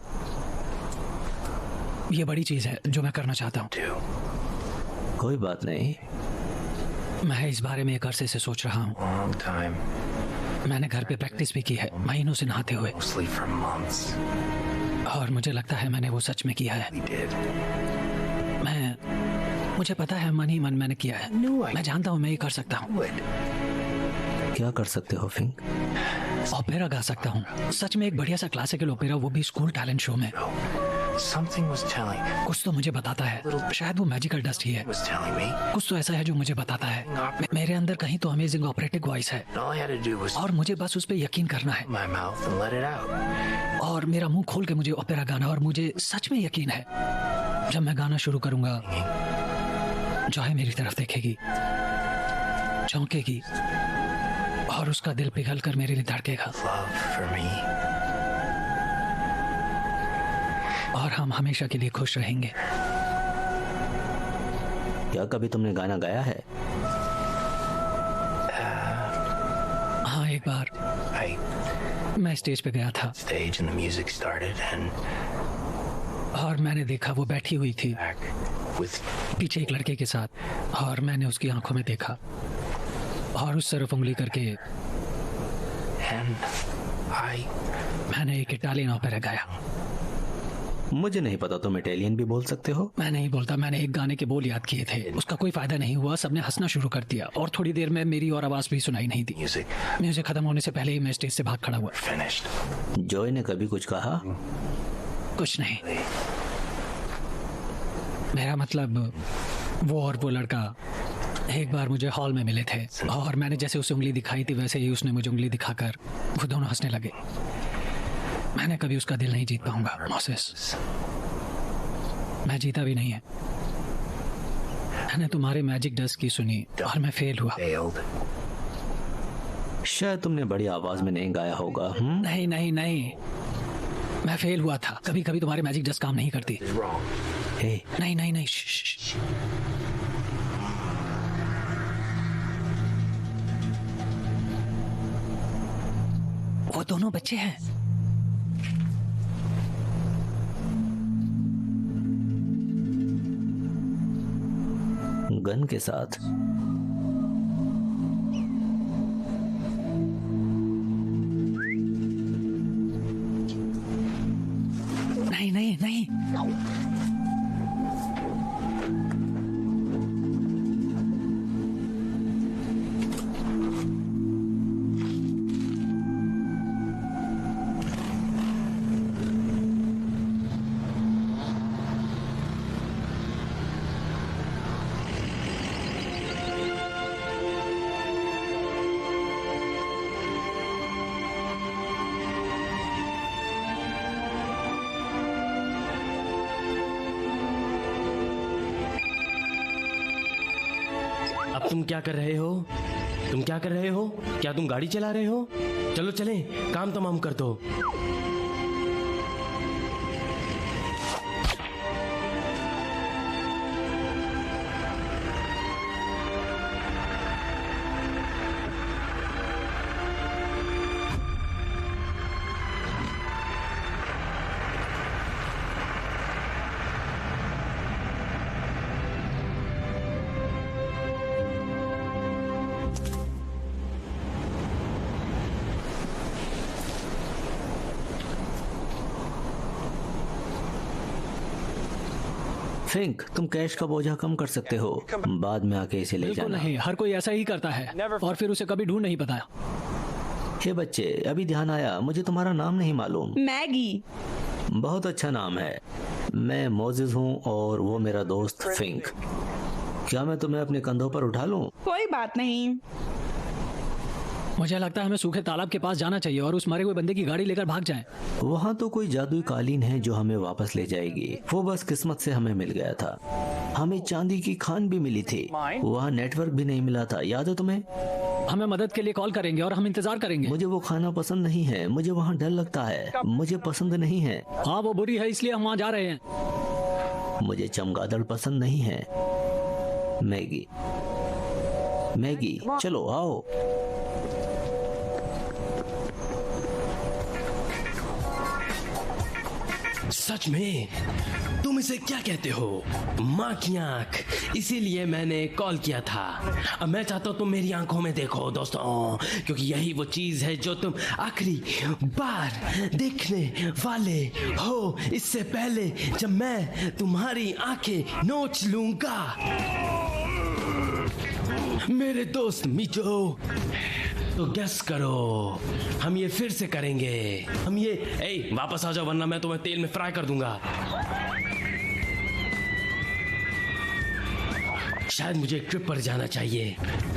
ये बड़ी चीज है जो मैं करना चाहता हूँ। कोई बात नहीं, मैं इस बारे में एक अरसे से सोच रहा हूँ। मैंने घर पे प्रैक्टिस भी की है, महीनों से नहाते हुए, और मुझे लगता है मैंने वो सच में किया है। मुझे पता है मन ही मन मैंने किया है। मैं जानता हूँ मैं ये कर सकता हूँ। क्या कर सकते हो फिंक? ओपेरा गा सकता हूँ, सच में एक बढ़िया सा क्लासिकल ओपेरा, वो भी स्कूल टैलेंट शो में। कुछ तो मुझे बताता है, शायद वो मैजिकल डस्ट ही है। कुछ तो ऐसा है जो मुझे बताता है मेरे अंदर कहीं तो अमेजिंग ऑपरेटिव वॉइस है, और मुझे बस उस पर यकीन करना है और मेरा मुंह खोल के मुझे ओपेरा गाना। और मुझे सच में यकीन है जब मैं गाना शुरू करूंगा, जॉय मेरी तरफ देखेगी, चौंकेगी और उसका दिल पिघल कर मेरे लिए धड़केगा, और हम हमेशा के लिए खुश रहेंगे। क्या कभी तुमने गाना गाया है? हाँ, एक बार मैं स्टेज पे गया था और मैंने देखा वो बैठी हुई थी पीछे एक लड़के के साथ, और मैंने उसकी आंखों में देखा और उस तरफ उंगली करके मैंने एक इटालियन ओपेरा गाया। मुझे नहीं पता तुम इटालियन भी बोल सकते हो। मैं नहीं बोलता, मैंने एक गाने के बोल याद किए थे, उसका कोई फायदा नहीं हुआ, सबने हंसना शुरू कर दिया और थोड़ी देर में मेरी और आवाज भी सुनाई नहीं दी। म्यूजिक खत्म होने से पहले ही मैं स्टेज से भाग खड़ा हुआ। जॉय ने कभी कुछ कहा? कुछ नहीं। मेरा मतलब वो और वो लड़का एक बार मुझे हॉल में मिले थे और मैंने जैसे उसे उंगली दिखाई थी वैसे ही उसने मुझे उंगली दिखाकर वो दोनों हंसने लगे। मैंने कभी उसका दिल नहीं जीत पाऊंगा मोसेस, मैं जीता भी नहीं है। मैंने तुम्हारे मैजिक डस्ट की सुनी और मैं फेल हुआ। शायद तुमने बड़ी आवाज में नहीं गाया होगा। नहीं नहीं नहीं, मैं फेल हुआ था। कभी कभी तुम्हारे मैजिक डस्ट काम नहीं करती। हे, नहीं नहीं नहीं, श्श। वो दोनों बच्चे हैं। गन के साथ। नहीं नहीं नहीं, अब तुम क्या कर रहे हो? तुम क्या कर रहे हो? क्या तुम गाड़ी चला रहे हो? चलो चलें, काम तमाम कर दो। फिंक, तुम कैश का बोझा कम कर सकते हो, बाद में आके इसे ले बिल्कुल जाना। नहीं, हर कोई ऐसा ही करता है और फिर उसे कभी ढूंढ नहीं पाता। हे बच्चे, अभी ध्यान आया, मुझे तुम्हारा नाम नहीं मालूम। मैगी। बहुत अच्छा नाम है। मैं मोजिस हूँ और वो मेरा दोस्त फिंक। क्या मैं तुम्हें अपने कंधों पर उठा लूं? कोई बात नहीं। मुझे लगता है हमें सूखे तालाब के पास जाना चाहिए और उस मरे हुए बंदे की गाड़ी लेकर भाग जाएं। वहाँ तो कोई जादुई कालीन है जो हमें वापस ले जाएगी। वो बस किस्मत से हमें मिल गया था। हमें चांदी की खान भी मिली थी। वहाँ नेटवर्क भी नहीं मिला था, याद है तुम्हें? हमें मदद के लिए कॉल करेंगे और हम इंतजार करेंगे। मुझे वो खाना पसंद नहीं है, मुझे वहाँ डर लगता है, मुझे पसंद नहीं है। हाँ, वो बुरी है, इसलिए हम वहाँ जा रहे हैं। मुझे चमगादड़ पसंद नहीं है। मैगी, मैगी, चलो आओ। सच में? तुम इसे क्या कहते हो? माँ की आंख, इसीलिए मैंने कॉल किया था। अब मैं चाहता हूँ तुम मेरी आंखों में देखो दोस्तों, क्योंकि यही वो चीज है जो तुम आखिरी बार देखने वाले हो, इससे पहले जब मैं तुम्हारी आंखें नोच लूंगा। मेरे दोस्त मिचो, तो गेस करो, हम ये फिर से करेंगे। हम ये वापस आ जाओ वरना मैं तुम्हें तेल में फ्राई कर दूंगा। शायद मुझे एक ट्रिप पर जाना चाहिए,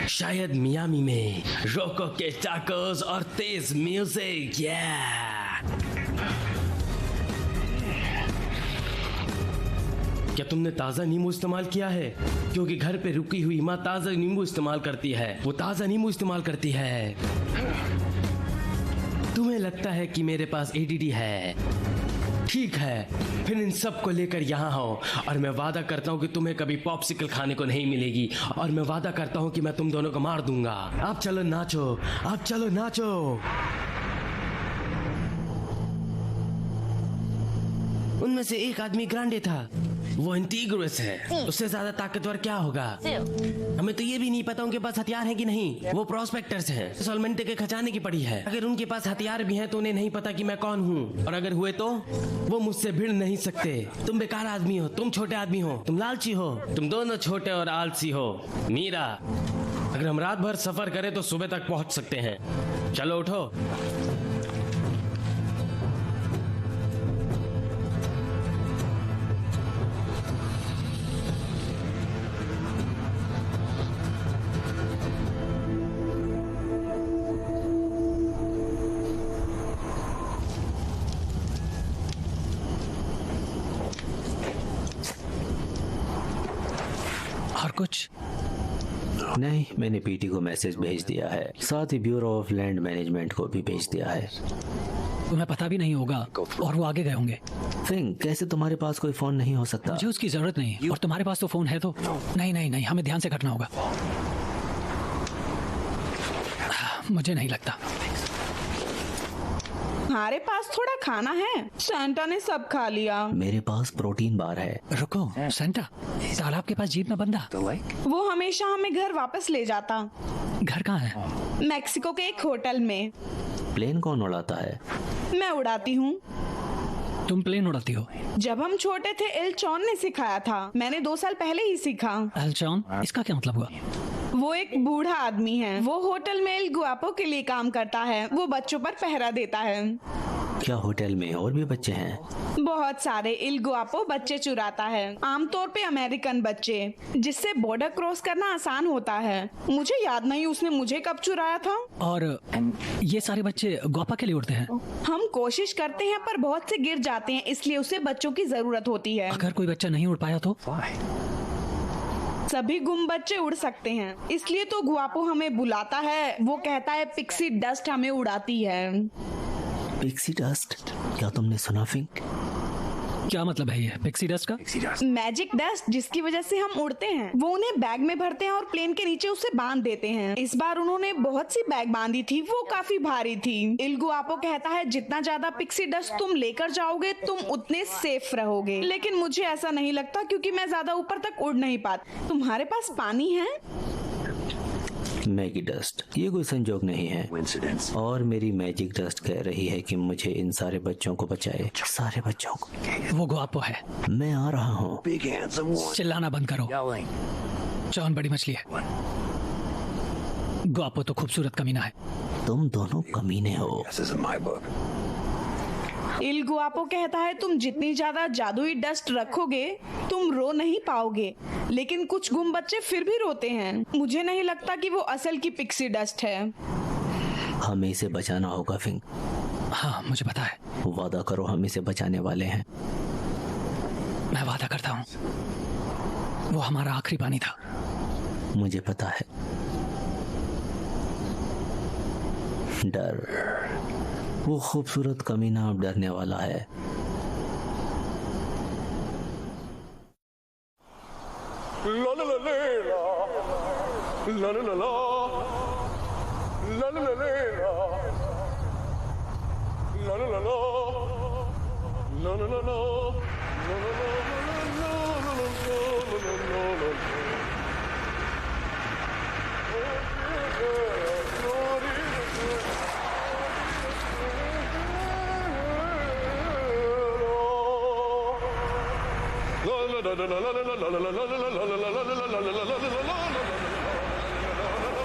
शायद मियामी में, रोको के टाकोस और तेज म्यूजिक। क्या तुमने ताज़ा नींबू इस्तेमाल किया है? क्योंकि घर पे रुकी हुई माँ ताज़ा नींबू इस्तेमाल करती है, वो ताज़ा नींबू इस्तेमाल करती है। तुम्हें लगता है कि मेरे पास ADD है, ठीक है, फिर इन सब को लेकर यहाँ हो और मैं वादा करता हूँ कि तुम्हें कभी पॉप्सिकल खाने को नहीं मिलेगी और मैं वादा करता हूँ कि मैं तुम दोनों को मार दूंगा। आप चलो नाचो, आप चलो नाचो। उनमें से एक आदमी ग्रांडे था, वो इंटीग्रस है, उससे ज्यादा ताकतवर क्या होगा? हमें तो ये भी नहीं पता उनके पास हथियार है कि नहीं। वो प्रोस्पेक्टर्स हैं, सोलमेंटे के खजाने की पड़ी है। अगर उनके पास हथियार भी हैं तो उन्हें नहीं पता कि मैं कौन हूँ, और अगर हुए तो वो मुझसे भिड़ नहीं सकते। तुम बेकार आदमी हो, तुम छोटे आदमी हो, तुम लालची हो, तुम दोनों छोटे और आलसी हो। मीरा, अगर हम रात भर सफर करें तो सुबह तक पहुंच सकते हैं। चलो उठो। और कुछ नहीं, मैंने पीटी को मैसेज भेज दिया है, साथ ही ब्यूरो ऑफ लैंड मैनेजमेंट को भी भेज दिया है। तुम्हें पता भी नहीं होगा और वो आगे गए होंगे। फिंक, कैसे तुम्हारे पास कोई फोन नहीं हो सकता? मुझे उसकी जरूरत नहीं, और तुम्हारे पास तो फोन है तो। नहीं नहीं नहीं, हमें ध्यान से करना होगा। मुझे नहीं लगता। हमारे पास थोड़ा खाना है, सेंटा ने सब खा लिया। मेरे पास प्रोटीन बार है। रुको, सेंटा, तालाब के पास जीप में बंदा, वो हमेशा हमें घर वापस ले जाता। घर कहाँ है? मैक्सिको के एक होटल में। प्लेन कौन उड़ाता है? मैं उड़ाती हूँ। तुम प्लेन उड़ाती हो? जब हम छोटे थे एल चॉन ने सिखाया था, मैंने 2 साल पहले ही सीखा। एल्चॉन, इसका क्या मतलब हुआ? वो एक बूढ़ा आदमी है, वो होटल में एल गुआपो के लिए काम करता है, वो बच्चों पर पहरा देता है। क्या होटल में और भी बच्चे हैं? बहुत सारे एल गुआपो बच्चे चुराता है, आमतौर पे अमेरिकन बच्चे, जिससे बॉर्डर क्रॉस करना आसान होता है। मुझे याद नहीं उसने मुझे कब चुराया था। और ये सारे बच्चे गुआपा के लिए उड़ते हैं? हम कोशिश करते हैं पर बहुत से गिर जाते हैं, इसलिए उसे बच्चों की जरूरत होती है। अगर कोई बच्चा नहीं उड़ पाया तो? सभी गुम बच्चे उड़ सकते हैं, इसलिए तो गुआपो हमें बुलाता है। वो कहता है पिक्सी डस्ट हमें उड़ाती है। Pixie dust? क्या तुमने सुना फिंक? क्या मतलब है ये पिक्सी डस्ट का? मैजिक डस्ट जिसकी वजह से हम उड़ते हैं। वो उन्हें बैग में भरते हैं और प्लेन के नीचे उसे बांध देते हैं। इस बार उन्होंने बहुत सी बैग बांधी थी, वो काफी भारी थी। इल गुआपो कहता है जितना ज्यादा पिक्सी डस्ट तुम लेकर जाओगे तुम उतने सेफ रहोगे, लेकिन मुझे ऐसा नहीं लगता क्योंकि मैं ज्यादा ऊपर तक उड़ नहीं पाती। तुम्हारे पास पानी है? मैगी डस्ट, ये कोई संजोग नहीं है। और मेरी मैजिक डस्ट कह रही है कि मुझे इन सारे बच्चों को बचाए, सारे बच्चों को। वो गुआपो है। मैं आ रहा हूँ। चिल्लाना बंद करो। जॉन बड़ी मछली है। गुआपो तो खूबसूरत कमीना है। तुम दोनों कमीने हो। इल गुआपो कहता है तुम जितनी ज्यादा जादुई डस्ट रखोगे तुम रो नहीं पाओगे, लेकिन कुछ गुम बच्चे फिर भी रोते हैं। मुझे नहीं लगता कि वो असल की पिक्सी डस्ट है। हमें इसे बचाना होगा फिंक। हाँ मुझे पता है। वादा करो हम इसे बचाने वाले हैं। मैं वादा करता हूँ। वो हमारा आखिरी पानी था। मुझे पता है। डर, वो खूबसूरत कमीना अब डरने वाला है। La la la la la la la la la la la la la la la la la la la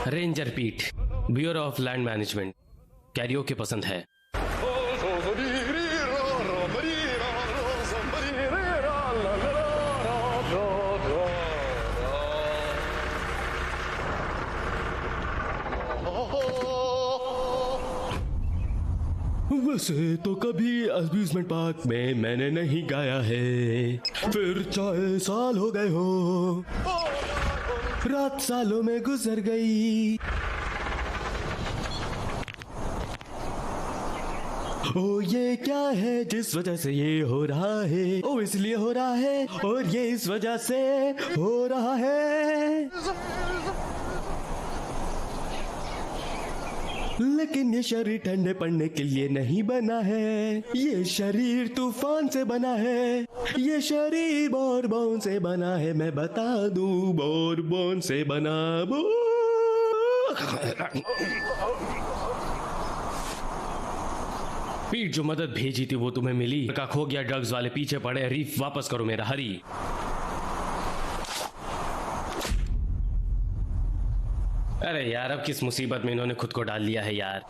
ranger Pete, Bureau of Land Management. Karaoke पसंद है। वैसे तो कभी अम्यूजमेंट पार्क में मैंने नहीं गाया है। फिर 4 साल हो गए हो, रात सालों में गुजर गई। ओ ये क्या है जिस वजह से ये हो रहा है? ओ इसलिए हो रहा है और ये इस वजह से हो रहा है। लेकिन ये शरीर ठंडे पड़ने के लिए नहीं बना है। ये शरीर तूफान से बना है। ये शरीर बोरबोन से बना है। मैं बता दूं बोरबोन से बना। पीठ जो मदद भेजी थी वो तुम्हें मिली? का खो गया, ड्रग्स वाले पीछे पड़े। रीफ वापस करो मेरा, हरी। अरे यार, अब किस मुसीबत में इन्होंने खुद को डाल लिया है यार।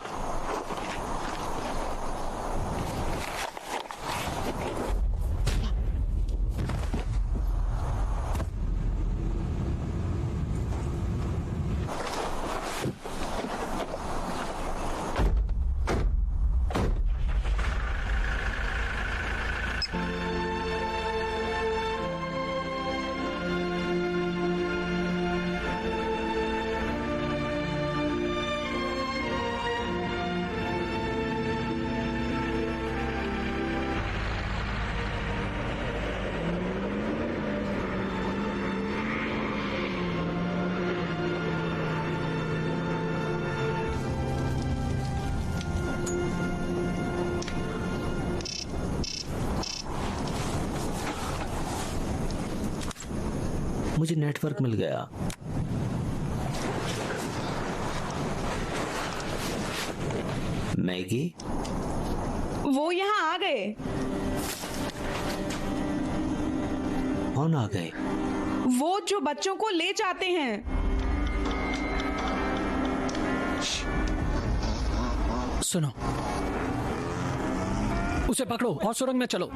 मुझे नेटवर्क मिल गया। मैगी, वो यहाँ आ गए। कौन आ गए? वो जो बच्चों को ले जाते हैं। सुनो, उसे पकड़ो और सुरंग में चलो।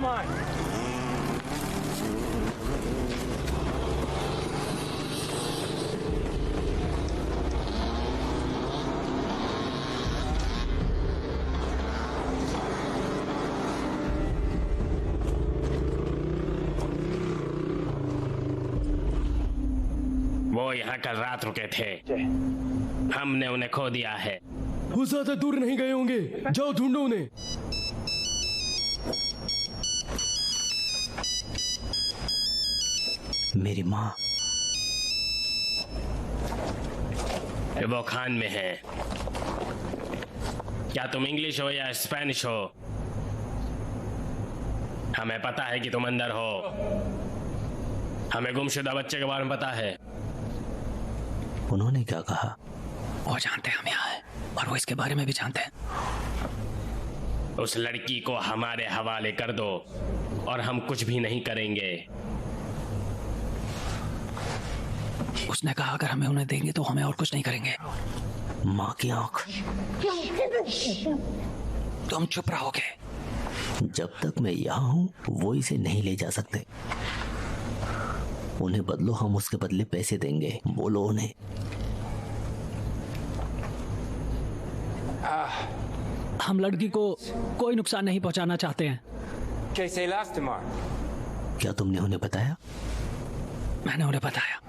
वो यहाँ कल रात रुके थे, हमने उन्हें खो दिया है। वो ज्यादा दूर नहीं गए होंगे, जाओ ढूंढो उन्हें। मेरी माँ। वो खान में है। क्या तुम इंग्लिश हो या स्पेनिश हो? हमें पता है कि तुम अंदर हो। हमें गुमशुदा बच्चे के बारे में पता है। उन्होंने क्या कहा? वो जानते हैं हम यहाँ हैं और वो इसके बारे में भी जानते हैं। उस लड़की को हमारे हवाले कर दो और हम कुछ भी नहीं करेंगे। उसने कहा अगर हमें उन्हें देंगे तो हमें और कुछ नहीं करेंगे। माँ की आंख। तुम चुप रहोगे। जब तक मैं यहाँ हूँ वो इसे नहीं ले जा सकते। उन्हें बदलो, हम उसके बदले पैसे देंगे। बोलो उन्हें। हम लड़की को कोई नुकसान नहीं पहुंचाना चाहते हैं। कैसे लास्टिमार? क्या तुमने उन्हें बताया? मैंने उन्हें बताया।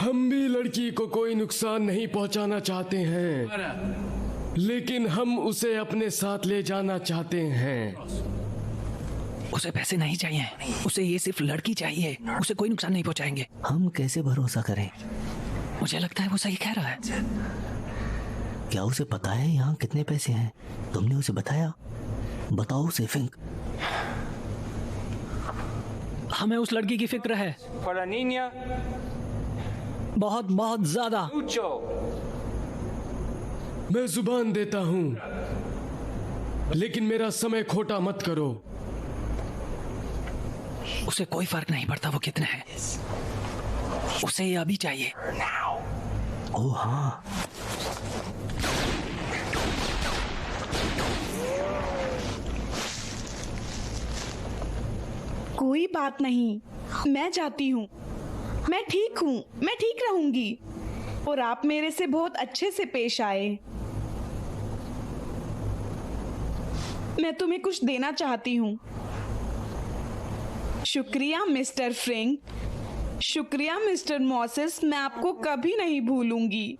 हम भी लड़की को कोई नुकसान नहीं पहुंचाना चाहते हैं, लेकिन हम उसे अपने साथ ले जाना चाहते हैं। उसे पैसे नहीं चाहिए, उसे ये सिर्फ लड़की चाहिए। उसे कोई नुकसान नहीं पहुंचाएंगे। हम कैसे भरोसा करें? मुझे लगता है वो सही कह रहा है। क्या उसे पता है यहाँ कितने पैसे हैं? तुमने उसे बताया? बताओ उसे फिंक। हमें उस लड़की की फिक्र है, Para niña, बहुत बहुत ज्यादा। mucho. मैं जुबान देता हूँ, लेकिन मेरा समय खोटा मत करो। उसे कोई फर्क नहीं पड़ता वो कितने हैं, उसे ये अभी चाहिए। ओ हाँ, कोई बात नहीं, मैं जाती हूँ। मैं ठीक हूँ, मैं ठीक रहूंगी। और आप मेरे से बहुत अच्छे से पेश आए। मैं तुम्हें कुछ देना चाहती हूँ। शुक्रिया मिस्टर फ्रिंक, शुक्रिया मिस्टर मॉसेस, मैं आपको कभी नहीं भूलूंगी।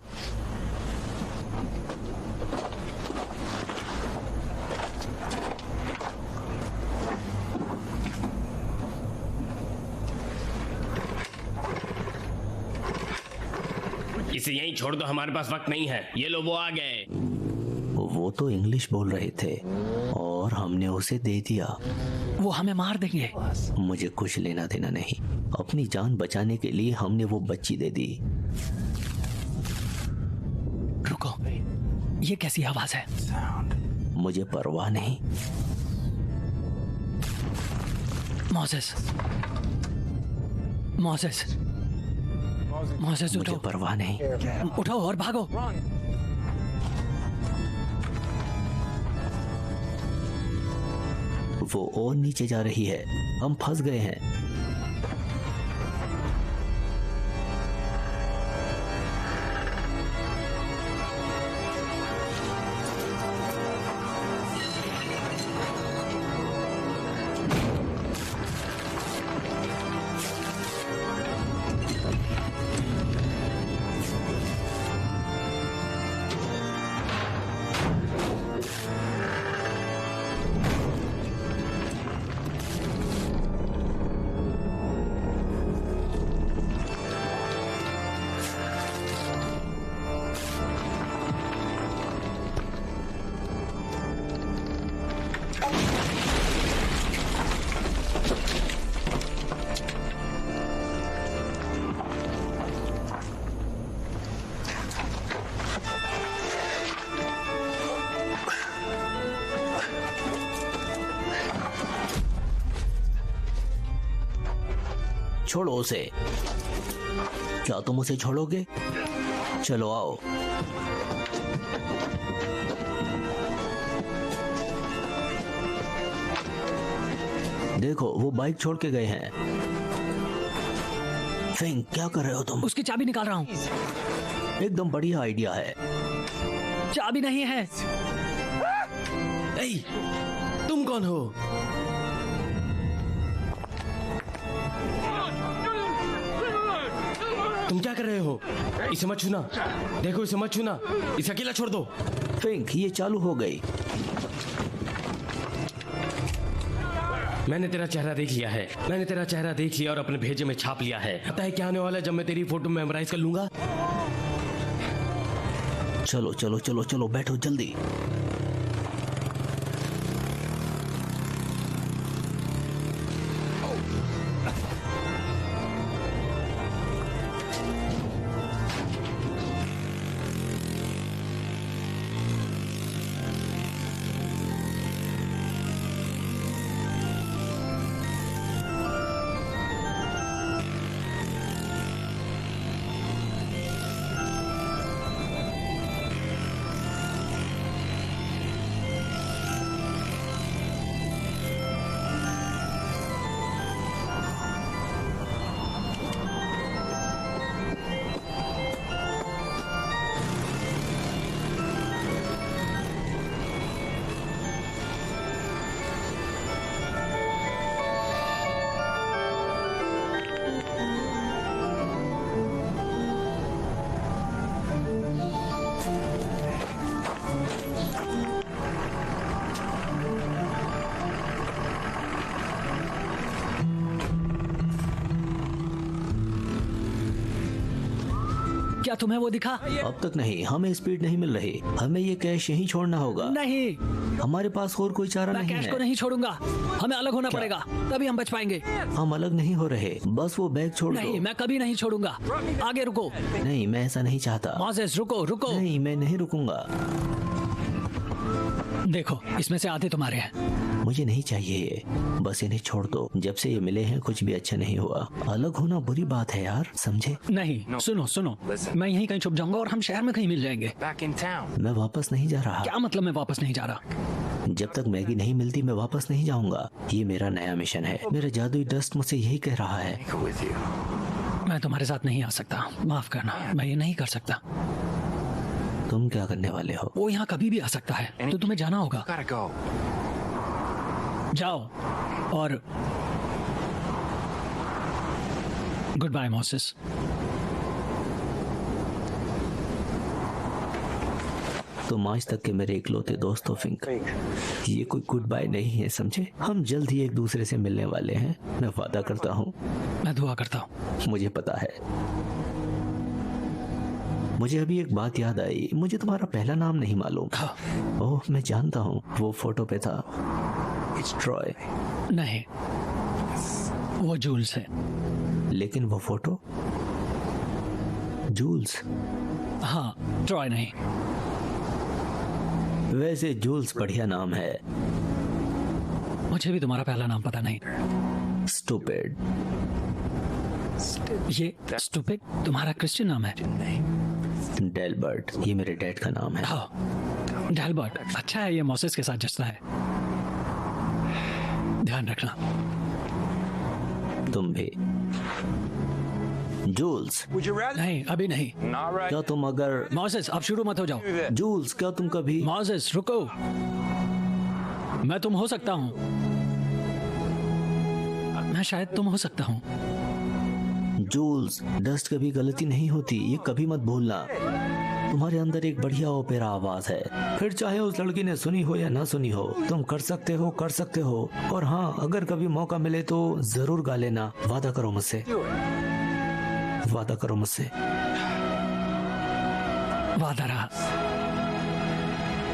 इसे यहीं छोड़ दो, हमारे पास वक्त नहीं है। ये लो, वो आ गए। वो तो इंग्लिश बोल रहे थे और हमने उसे दे दिया। वो हमें मार देंगे। मुझे कुछ लेना देना नहीं। अपनी जान बचाने के लिए हमने वो बच्ची दे दी। रुको, ये कैसी आवाज है? मुझे परवाह नहीं। मॉसेस, मॉसेस, मॉसेस मुझे उठो, परवाह नहीं। उठो और भागो। वो और नीचे जा रही है। हम फंस गए हैं। छोड़ो उसे। क्या तुम उसे छोड़ोगे? चलो आओ। देखो, वो बाइक छोड़ के गए हैं। फिंक, क्या कर रहे हो तुम? उसकी चाबी निकाल रहा हूँ। एकदम बढ़िया आइडिया है। चाबी नहीं है। ए, तुम कौन हो? तुम क्या कर रहे हो? इसे मत छूना, देखो इसे मत छूना, इसे अकेला छोड़ दो। फिंक, ये चालू हो गई। मैंने तेरा चेहरा देख लिया है, मैंने तेरा चेहरा देख लिया और अपने भेजे में छाप लिया है। पता है क्या आने वाला है जब मैं तेरी फोटो मेमोराइज कर लूंगा? चलो चलो चलो चलो, बैठो जल्दी। क्या तुम्हें वो दिखा? अब तक नहीं, हमें स्पीड नहीं मिल रही। हमें ये कैश यहीं छोड़ना होगा। नहीं, हमारे पास और कोई चारा मैं नहीं कैश है। को नहीं छोड़ूंगा। हमें अलग होना पड़ेगा, तभी हम बच पाएंगे। हम अलग नहीं हो रहे, बस वो बैग छोड़ नहीं, दो। मैं कभी नहीं छोड़ूंगा। आगे रुको। नहीं, मैं ऐसा नहीं चाहता। मोसेस, रुको रुको। नहीं, मैं नहीं रुकूंगा। देखो, इसमें से आधे तुम्हारे हैं। मुझे नहीं चाहिए ये, बस इन्हें छोड़ दो। जब से ये मिले हैं कुछ भी अच्छा नहीं हुआ। अलग होना बुरी बात है यार, समझे? नहीं, सुनो सुनो, मैं यहीं कहीं छुप जाऊंगा और हम शहर में कहीं मिल जाएंगे। Back in town. मैं वापस नहीं जा रहा। क्या मतलब मैं वापस नहीं जा रहा? जब तक मैगी नहीं मिलती मैं वापस नहीं जाऊंगा। ये मेरा नया मिशन है। मेरा जादुई डस्ट मुझसे यही कह रहा है। Go with you. मैं तुम्हारे साथ नहीं आ सकता, माफ करना, मैं ये नहीं कर सकता। तुम क्या करने वाले हो? वो यहाँ कभी भी आ सकता है, तो तुम्हें जाना होगा। Gotta go. जाओ और गुड बाय मोसेस। तुम आज तक के मेरे इकलौते दोस्त हो फिंक। ये कोई गुड बाय नहीं है, समझे? हम जल्द ही एक दूसरे से मिलने वाले हैं, मैं वादा करता हूँ। मैं दुआ करता हूँ। मुझे पता है। मुझे अभी एक बात याद आई, मुझे तुम्हारा पहला नाम नहीं मालूम। ओह, मैं जानता हूँ, वो फोटो पे था। ट्रॉय। नहीं, वो जूल्स है। लेकिन वो फोटो जूल्स। हाँ, ट्रॉय नहीं। वैसे जूल्स बढ़िया नाम है। मुझे भी तुम्हारा पहला नाम पता नहीं। स्टूपिड। ये स्टूपिड तुम्हारा क्रिश्चियन नाम है? डेलबर्ट, ये मेरे डैड का नाम है। हाँ, डेलबर्ट। अच्छा है, ये मोसेस के साथ जचता है। ध्यान रखना। तुम भी। जूल्स। Would you rather? नहीं, अभी नहीं। Not right. क्या तुम अगर मोसेस, अब शुरू मत हो जाओ। जूल्स, क्या तुम कभी मोसेस, रुको। मैं तुम हो सकता हूँ। मैं शायद तुम हो सकता हूँ। जूल्स, डस्ट कभी गलती नहीं होती, ये कभी मत भूलना। तुम्हारे अंदर एक बढ़िया ओपेरा आवाज है, फिर चाहे उस लड़की ने सुनी हो या ना सुनी हो, तुम कर सकते हो, कर सकते हो। और हाँ, अगर कभी मौका मिले तो जरूर गा लेना। वादा करो मुझसे, वादा करो मुझसे। वादा रहा।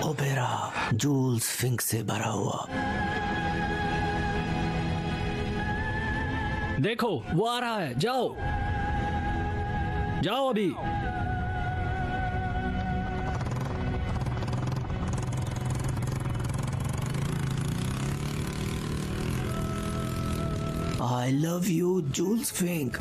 ओपेरा जूल्स फिंक से भरा हुआ। देखो, वो आ रहा है। जाओ जाओ अभी। I love you, Jules Fink.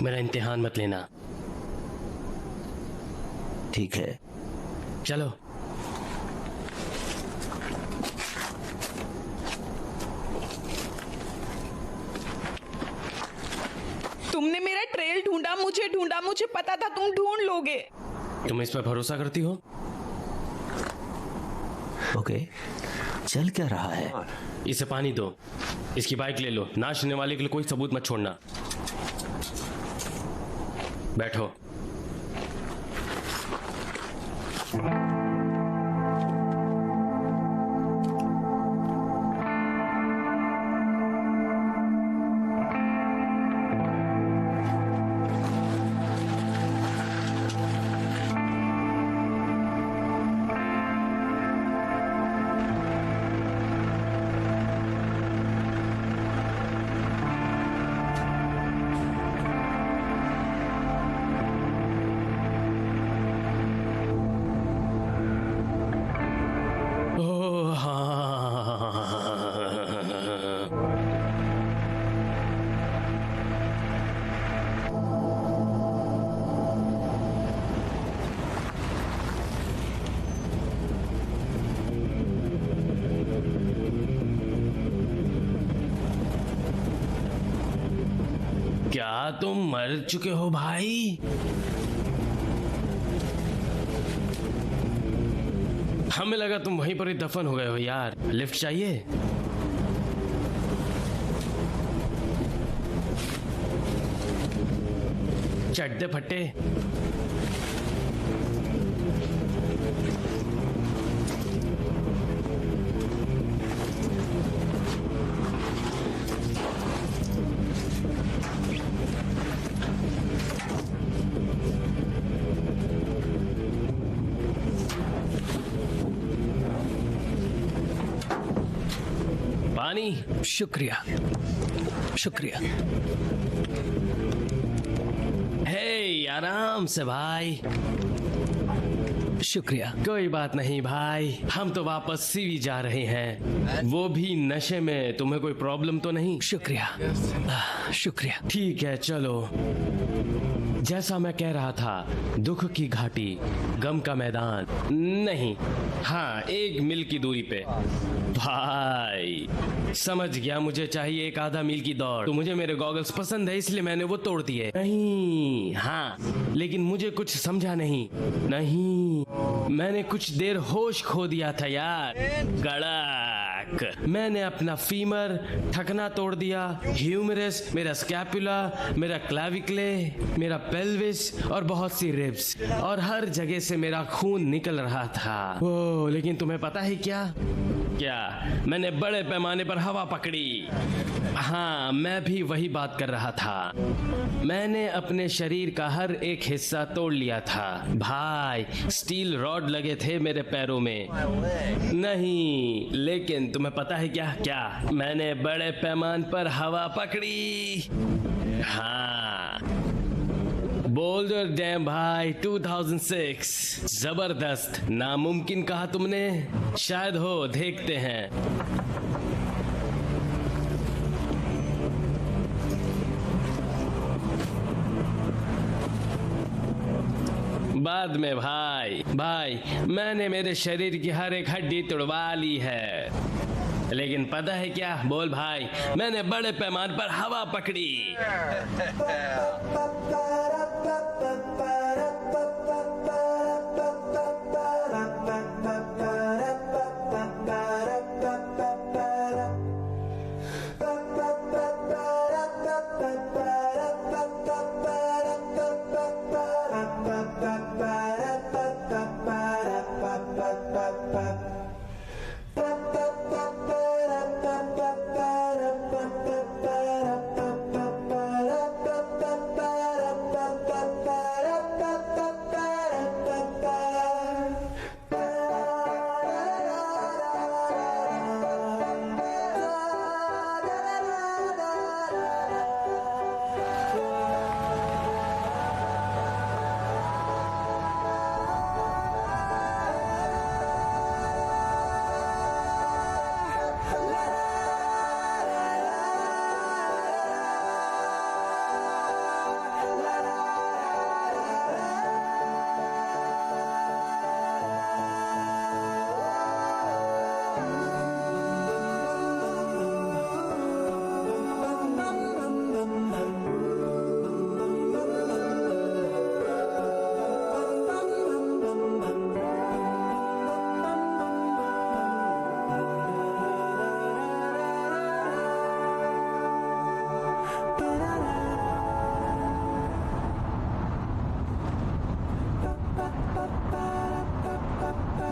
मेरा इम्तिहान मत लेना। ठीक है। चलो। तुमने मेरा ट्रेल ढूंढा, मुझे पता था तुम ढूंढ लोगे। तुम इस पर भरोसा करती हो? ओके, चल क्या रहा है? इसे पानी दो। इसकी बाइक ले लो। नाचने वाले के लिए कोई सबूत मत छोड़ना। बैठो। क्या तुम मर चुके हो भाई? हमें लगा तुम वहीं पर ही दफन हो गए हो यार। लिफ्ट चाहिए? चड्डे फट्टे। पानी। शुक्रिया शुक्रिया। हे आराम से भाई। शुक्रिया। कोई बात नहीं भाई, हम तो वापस सीवी जा रहे हैं, वो भी नशे में। तुम्हें कोई प्रॉब्लम तो नहीं? शुक्रिया शुक्रिया। ठीक है चलो। जैसा मैं कह रहा था, दुख की घाटी, गम का मैदान नहीं, हाँ 1 मील की दूरी पे। भाई समझ गया, मुझे चाहिए 1 आधा मील की दौड़। तो मुझे मेरे गॉगल्स पसंद है इसलिए मैंने वो तोड़ दिए। नहीं, हाँ लेकिन मुझे कुछ समझा नहीं। नहीं, मैंने कुछ देर होश खो दिया था यार। गड़क। मैंने अपना फीमर, ठकना तोड़ दिया, ह्यूमरस, मेरा स्कैपुला, मेरा क्लाविक्ले, मेरा पेल्विस और बहुत सी रिब्स, और हर जगह से मेरा खून निकल रहा था। ओ, लेकिन तुम्हें पता है क्या? मैंने बड़े पैमाने पर हवा पकड़ी। हाँ, मैं भी वही बात कर रहा था। मैंने अपने शरीर का हर एक हिस्सा तोड़ लिया था भाई। स्टील रॉड लगे थे मेरे पैरों में। नहीं, लेकिन तुम्हें पता है क्या? मैंने बड़े पैमाने पर हवा पकड़ी। हाँ, बोल्डर डैम भाई 2006। जबरदस्त। नामुमकिन कहा तुमने? शायद हो, देखते हैं। बाद में भाई मैंने मेरे शरीर की हर एक हड्डी तोड़वा ली है। लेकिन पता है क्या? बोल भाई, मैंने बड़े पैमाने पर हवा पकड़ी।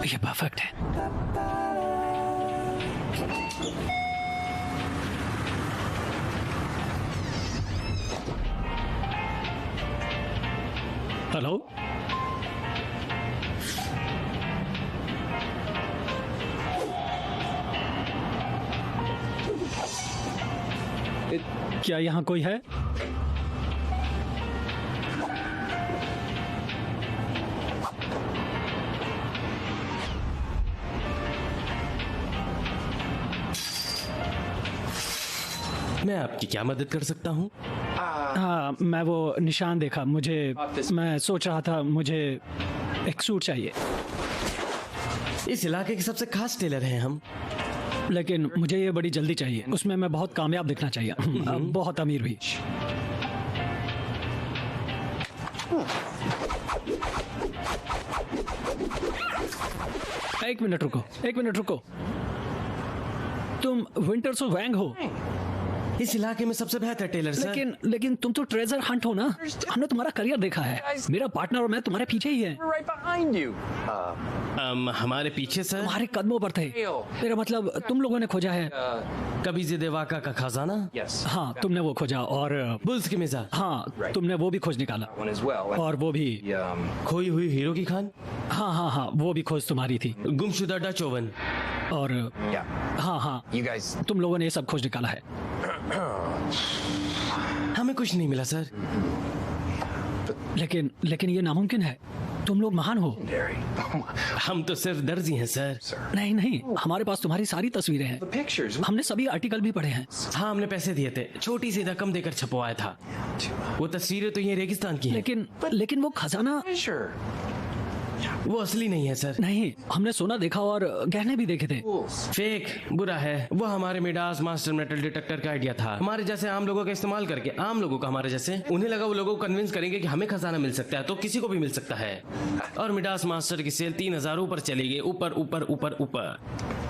ये परफेक्ट है। हेलो, क्या यहाँ कोई है? मैं आपकी क्या मदद कर सकता हूँ? हाँ, मैं वो निशान देखा, मैं सोच रहा था मुझे एक सूट चाहिए, इस इलाके के सबसे खास टेलर हैं हम। लेकिन मुझे ये बड़ी जल्दी चाहिए। उसमें मैं बहुत कामयाब दिखना चाहिए, बहुत अमीर भी। एक मिनट रुको। तुम विंटरसो वैंग हो? इस इलाके में सबसे बेहतर टेलर सर। लेकिन तुम तो ट्रेजर हंट हो ना। हमने तुम्हारा करियर देखा है। मेरा पार्टनर और मैं तुम्हारे पीछे ही है। हमारे पीछे सर? तुम्हारे कदमों पर थे। मेरा मतलब तुम लोगों ने खोजा है। कबीज़े देवाका का खजाना? हाँ, तुमने वो खोजा। और बुल्स की मिज़ा? हाँ, तुमने वो भी खोज निकाला। और वो भी खोई हुई हीरो की खान? हाँ, वो भी खोज तुम्हारी थी। गुमशुदा डच ओवन? और हाँ, तुम लोगों ने ये सब खोज निकाला है। हमें कुछ नहीं मिला सर। लेकिन ये नामुमकिन है। तुम लोग महान हो। हम तो सिर्फ दर्जी हैं सर। नहीं, हमारे पास तुम्हारी सारी तस्वीरें हैं। हमने सभी आर्टिकल भी पढ़े हैं। हाँ, हमने पैसे दिए थे, छोटी सी रकम देकर छपवाया था। वो तस्वीरें तो ये रेगिस्तान की हैं। लेकिन वो खजाना वो असली नहीं है सर। नहीं, हमने सोना देखा और गहने भी देखे थे। फेक, बुरा है। वो हमारे मिडास मास्टर मेटल डिटेक्टर का आइडिया था। हमारे जैसे आम लोगों का इस्तेमाल करके, आम लोगों का हमारे जैसे, उन्हें लगा वो लोगों को कन्विंस करेंगे कि हमें खजाना मिल सकता है तो किसी को भी मिल सकता है। और मिडास मास्टर की सेल 3000 ऊपर चली गई, ऊपर।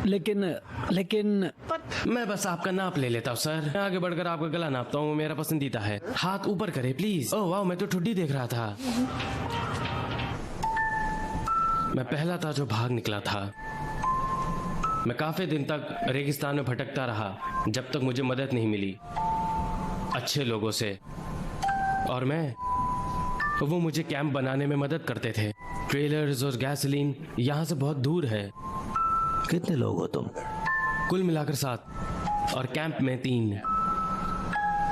लेकिन मैं बस आपका नाप ले लेता हूँ सर। मैं आगे बढ़कर आपका गला नापता हूँ, मेरा पसंदीदा है। हाथ ऊपर करे प्लीज। ओह वाह, मैं तो ठुड्डी देख रहा था। मैं पहला था जो भाग निकला था। मैं काफी दिन तक रेगिस्तान में भटकता रहा जब तक मुझे मदद नहीं मिली अच्छे लोगों से। और वो मुझे कैंप बनाने में मदद करते थे। ट्रेलर्स और गैसोलीन यहाँ से बहुत दूर है। कितने लोग हो तुम? कुल मिलाकर 7 और कैंप में 3।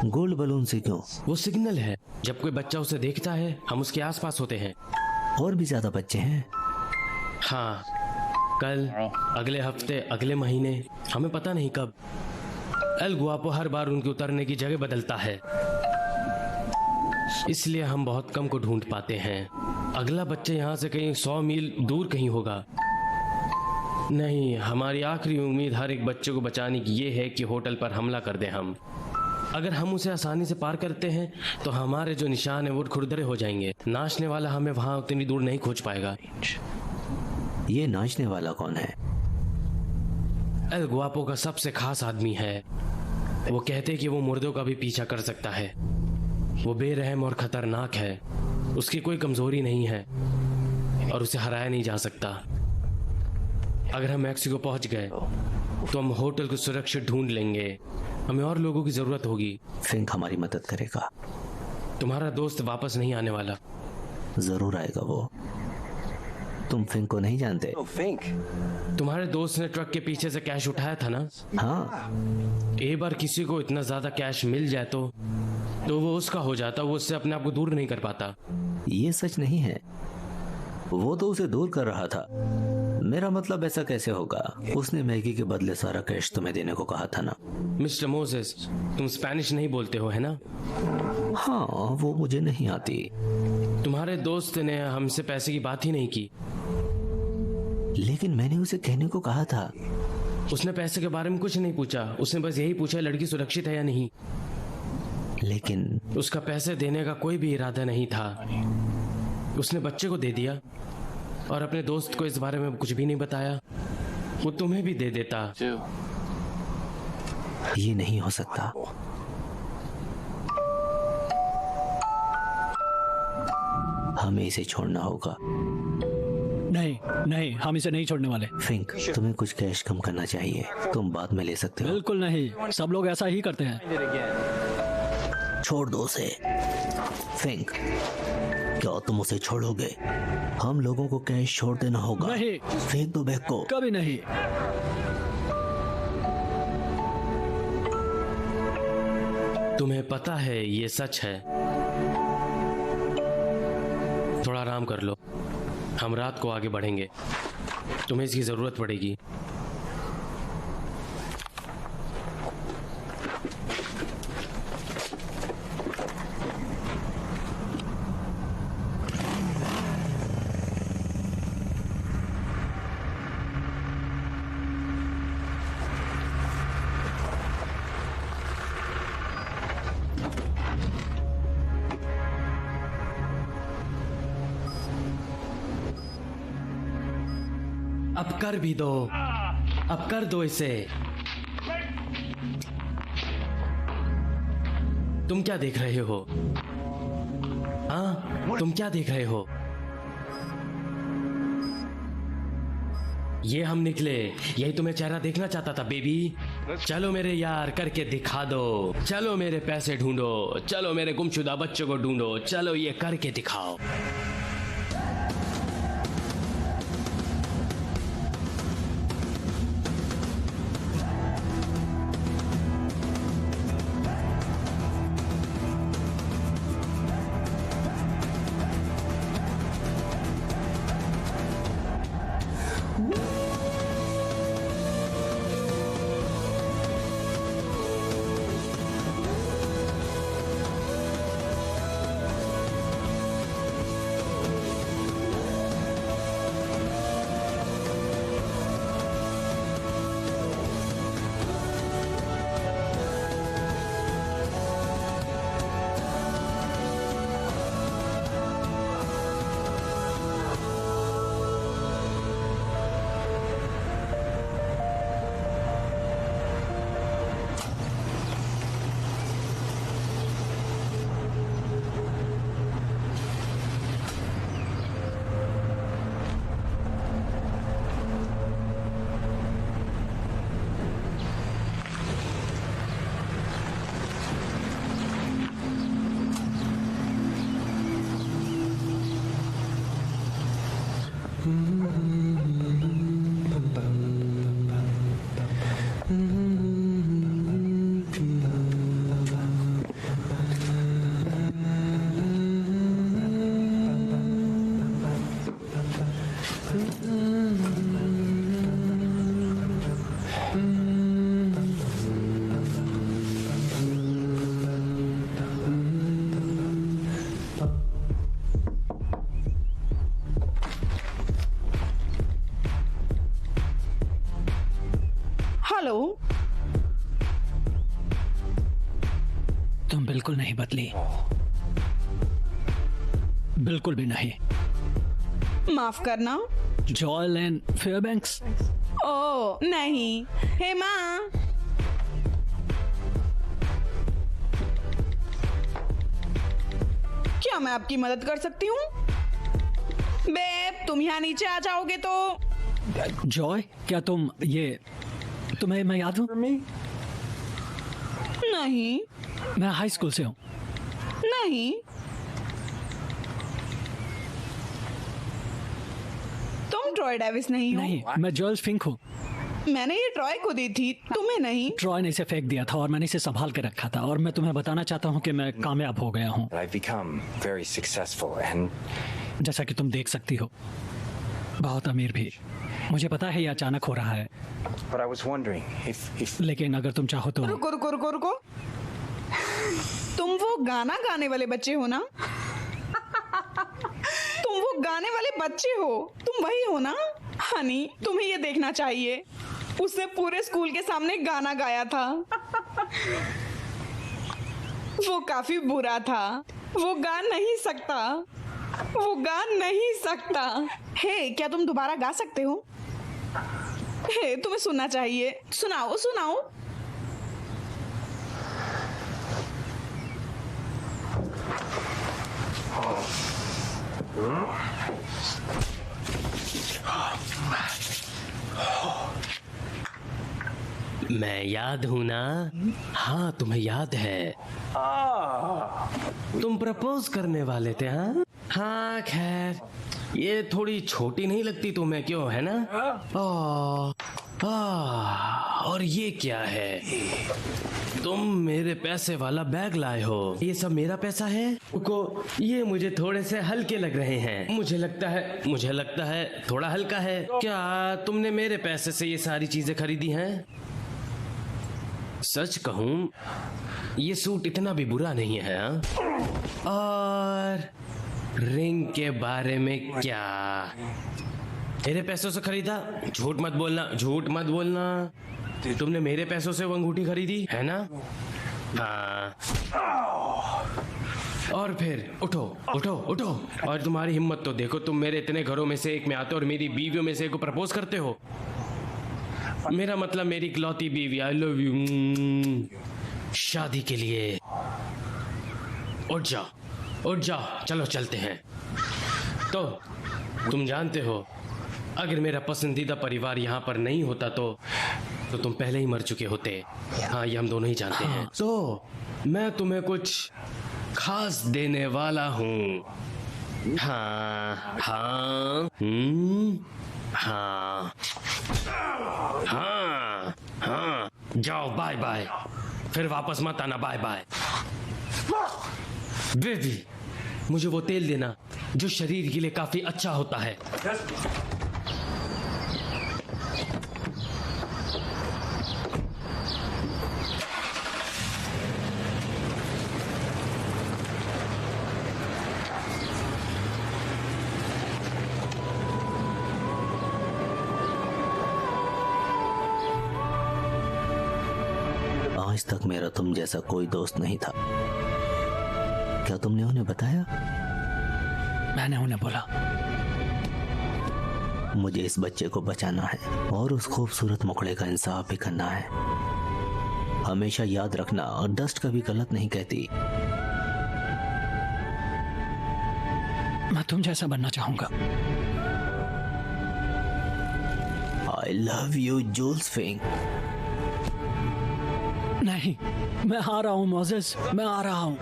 गोल्ड बलून से क्यों? वो सिग्नल है। जब कोई बच्चा उसे देखता है हम उसके आसपास होते हैं। और भी ज्यादा बच्चे हैं? हाँ, कल, अगले हफ्ते, अगले महीने, हमें पता नहीं कब। एल गुआपो हर बार उनके उतरने की जगह बदलता है, इसलिए हम बहुत कम को ढूंढ पाते हैं। अगला बच्चा यहाँ से कहीं 100 मील दूर कहीं होगा। नहीं, हमारी आखिरी उम्मीद हर एक बच्चे को बचाने की ये है कि होटल पर हमला कर दें हम। अगर हम उसे आसानी से पार करते हैं तो हमारे जो निशान है वो खुरदरे हो जाएंगे। नाचने वाला हमें वहां उतनी दूर नहीं खोज पाएगा। ये नाचने वाला कौन है? एल गुआपो का सबसे खास आदमी है। वो कहते कि वो मुर्दों का भी पीछा कर सकता है। वो बेरहम और खतरनाक है। उसकी कोई कमजोरी नहीं है और उसे हराया नहीं जा सकता। अगर हम मैक्सिको पहुंच गए तो हम होटल को सुरक्षित ढूंढ लेंगे। हमें और लोगों की जरूरत होगी। फिंक हमारी मदद करेगा। तुम्हारा दोस्त वापस नहीं आने वाला। जरूर आएगा वो। तुम फिंक को नहीं जानते? तुम्हारे दोस्त ने ट्रक के पीछे से कैश उठाया था ना? हाँ। एक बार किसी को इतना ज्यादा कैश मिल जाए तो वो उसका हो जाता। वो उससे अपने आप को दूर नहीं कर पाता। ये सच नहीं है। वो तो उसे दूर कर रहा था। मेरा मतलब ऐसा कैसे होगा? उसने मैगी के बदले सारा कैश तुम्हें देने को कहा था ना? मिस्टर मोसेस, तुम स्पेनिश नहीं बोलते हो है ना? हाँ, वो मुझे नहीं आती। तुम्हारे दोस्त ने हमसे पैसे की बात ही नहीं की। लेकिन मैंने उसे कहने को कहा था। उसने पैसे के बारे में कुछ नहीं पूछा। उसने बस यही पूछा लड़की सुरक्षित है या नहीं। लेकिन उसका पैसे देने का कोई भी इरादा नहीं था। उसने बच्चे को दे दिया और अपने दोस्त को इस बारे में कुछ भी नहीं बताया। वो तुम्हें भी दे देता। ये नहीं हो सकता। हमें इसे छोड़ना होगा। नहीं नहीं, हम इसे नहीं छोड़ने वाले। फिंक, तुम्हें कुछ कैश कम करना चाहिए, तुम बाद में ले सकते हो। बिल्कुल नहीं, सब लोग ऐसा ही करते हैं। छोड़ दो उसे। फिंक, क्या तुम उसे छोड़ोगे? हम लोगों को कैश छोड़ देना होगा। नहीं। फेंक दो बैग को। कभी नहीं। तुम्हें पता है ये सच है। थोड़ा आराम कर लो, हम रात को आगे बढ़ेंगे, तुम्हें इसकी जरूरत पड़ेगी। अब कर भी दो, अब कर दो इसे। तुम क्या देख रहे हो? हाँ, तुम क्या देख रहे हो? ये हम निकले, यही तुम्हें चेहरा देखना चाहता था बेबी। चलो मेरे यार, करके दिखा दो। चलो मेरे पैसे ढूंढो, चलो मेरे गुमशुदा बच्चों को ढूंढो, चलो ये करके दिखाओ। हेलो। तुम बिल्कुल नहीं बदली, बिल्कुल भी नहीं। माफ करना। Joel and Fairbanks. ओ नहीं, हे माँ। क्या मैं आपकी मदद कर सकती हूँ? बेब, तुम यहाँ नीचे आ जाओगे तो। जॉय, क्या तुम्हें मैं याद हूँ? नहीं। मैं हाई स्कूल से हूँ। नहीं। तुम ट्रॉय डेविस नहीं हो? नहीं, मैं जॉयल फिंक हूँ। मैंने ये ट्रॉय को दी थी, तुम्हें नहीं। ट्रॉय ने इसे फेंक दिया था और मैंने इसे संभाल के रखा था, और मैं तुम्हें बताना चाहता हूँ कि मैं कामयाब हो गया हूँ। I've become very successful and जैसा कि तुम देख सकती हो, बहुत अमीर भी। मुझे पता है ये अचानक हो रहा है, but I was wondering if लेकिन अगर तुम चाहो तो। रुको रुको रुको रुको। तुम वो गाना गाने वाले बच्चे हो ना? तुम वो गाने वाले बच्चे हो, तुम वही हो ना? हनी, तुम्हें ये देखना चाहिए, उसने पूरे स्कूल के सामने गाना गाया था। वो काफी बुरा था, वो गा नहीं सकता, वो गा नहीं सकता। हे, क्या तुम दोबारा गा सकते हो? हे, तुम्हें सुनना चाहिए, सुनाओ सुनाओ। मैं याद हूं ना? हाँ, तुम्हें याद है। तुम प्रपोज करने वाले थे, हाँ? हाँ, खैर ये थोड़ी छोटी नहीं लगती तुम्हें, क्यों, है ना? और ये क्या है? तुम मेरे पैसे वाला बैग लाए हो। ये सब मेरा पैसा है? को ये मुझे थोड़े से हल्के लग रहे हैं। मुझे लगता है थोड़ा हल्का है। क्या तुमने मेरे पैसे से ये सारी चीजें खरीदी हैं? सच कहूं, ये सूट इतना भी बुरा नहीं है, हाँ? और रिंग के बारे में क्या? मेरे पैसों से खरीदा? झूठ मत बोलना। तुमने मेरे पैसों से वो अंगूठी खरीदी है ना? हाँ। और फिर उठो। और तुम्हारी हिम्मत तो देखो, तुम मेरे इतने घरों में से एक में आते हो और मेरी बीवियों में से एक को प्रपोज करते हो। मेरा मतलब मेरी इकलौती बीवी, आई लव यू। शादी के लिए उठ जाओ, चलो चलते हैं। तो तुम जानते हो, अगर मेरा पसंदीदा परिवार यहाँ पर नहीं होता तो तुम पहले ही मर चुके होते। हाँ, ये हम दोनों ही जानते हैं। तो मैं तुम्हें कुछ खास देने वाला हूँ। हाँ, जाओ, बाय बाय। फिर वापस मत आना, बाय बाय। बेबी, मुझे वो तेल देना जो शरीर के लिए काफी अच्छा होता है। आज तक मेरा तुम जैसा कोई दोस्त नहीं था। क्या तुमने उन्हें बताया? मैंने उन्हें बोला, मुझे इस बच्चे को बचाना है और उस खूबसूरत मुखड़े का इंसाफ भी करना है। हमेशा याद रखना, और डस्ट कभी गलत नहीं कहती। मैं तुम जैसा बनना चाहूंगा। I love you Jules Fink. नहीं, मैं आ रहा हूं मोजेस, मैं आ रहा हूं।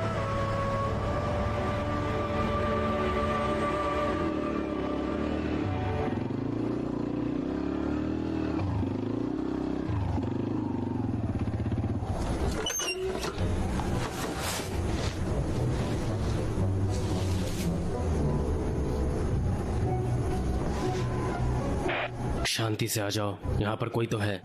शांति से आ जाओ, यहाँ पर कोई तो है।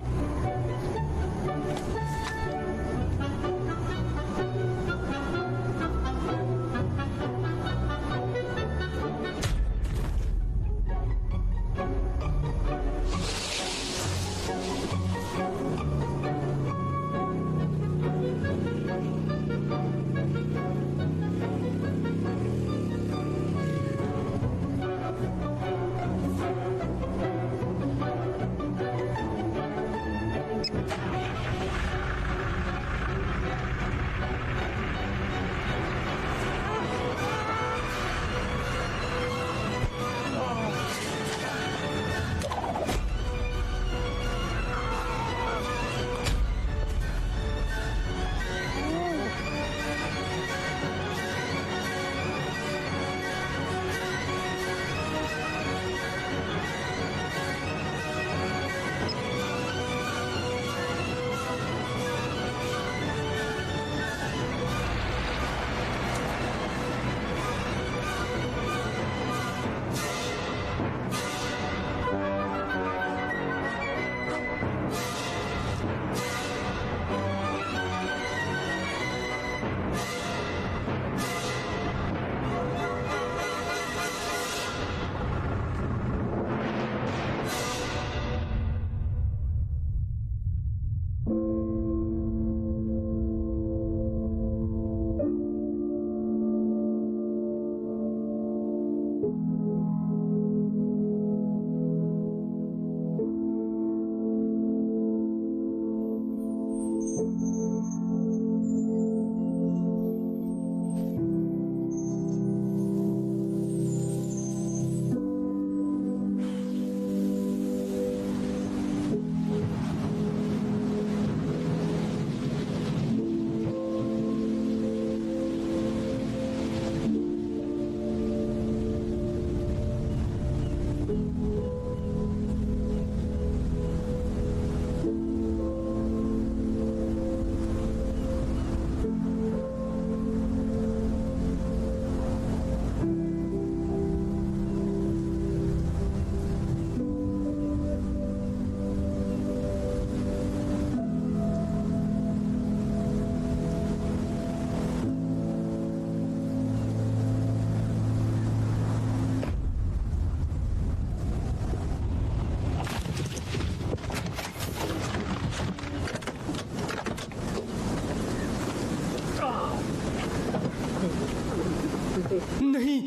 नहीं।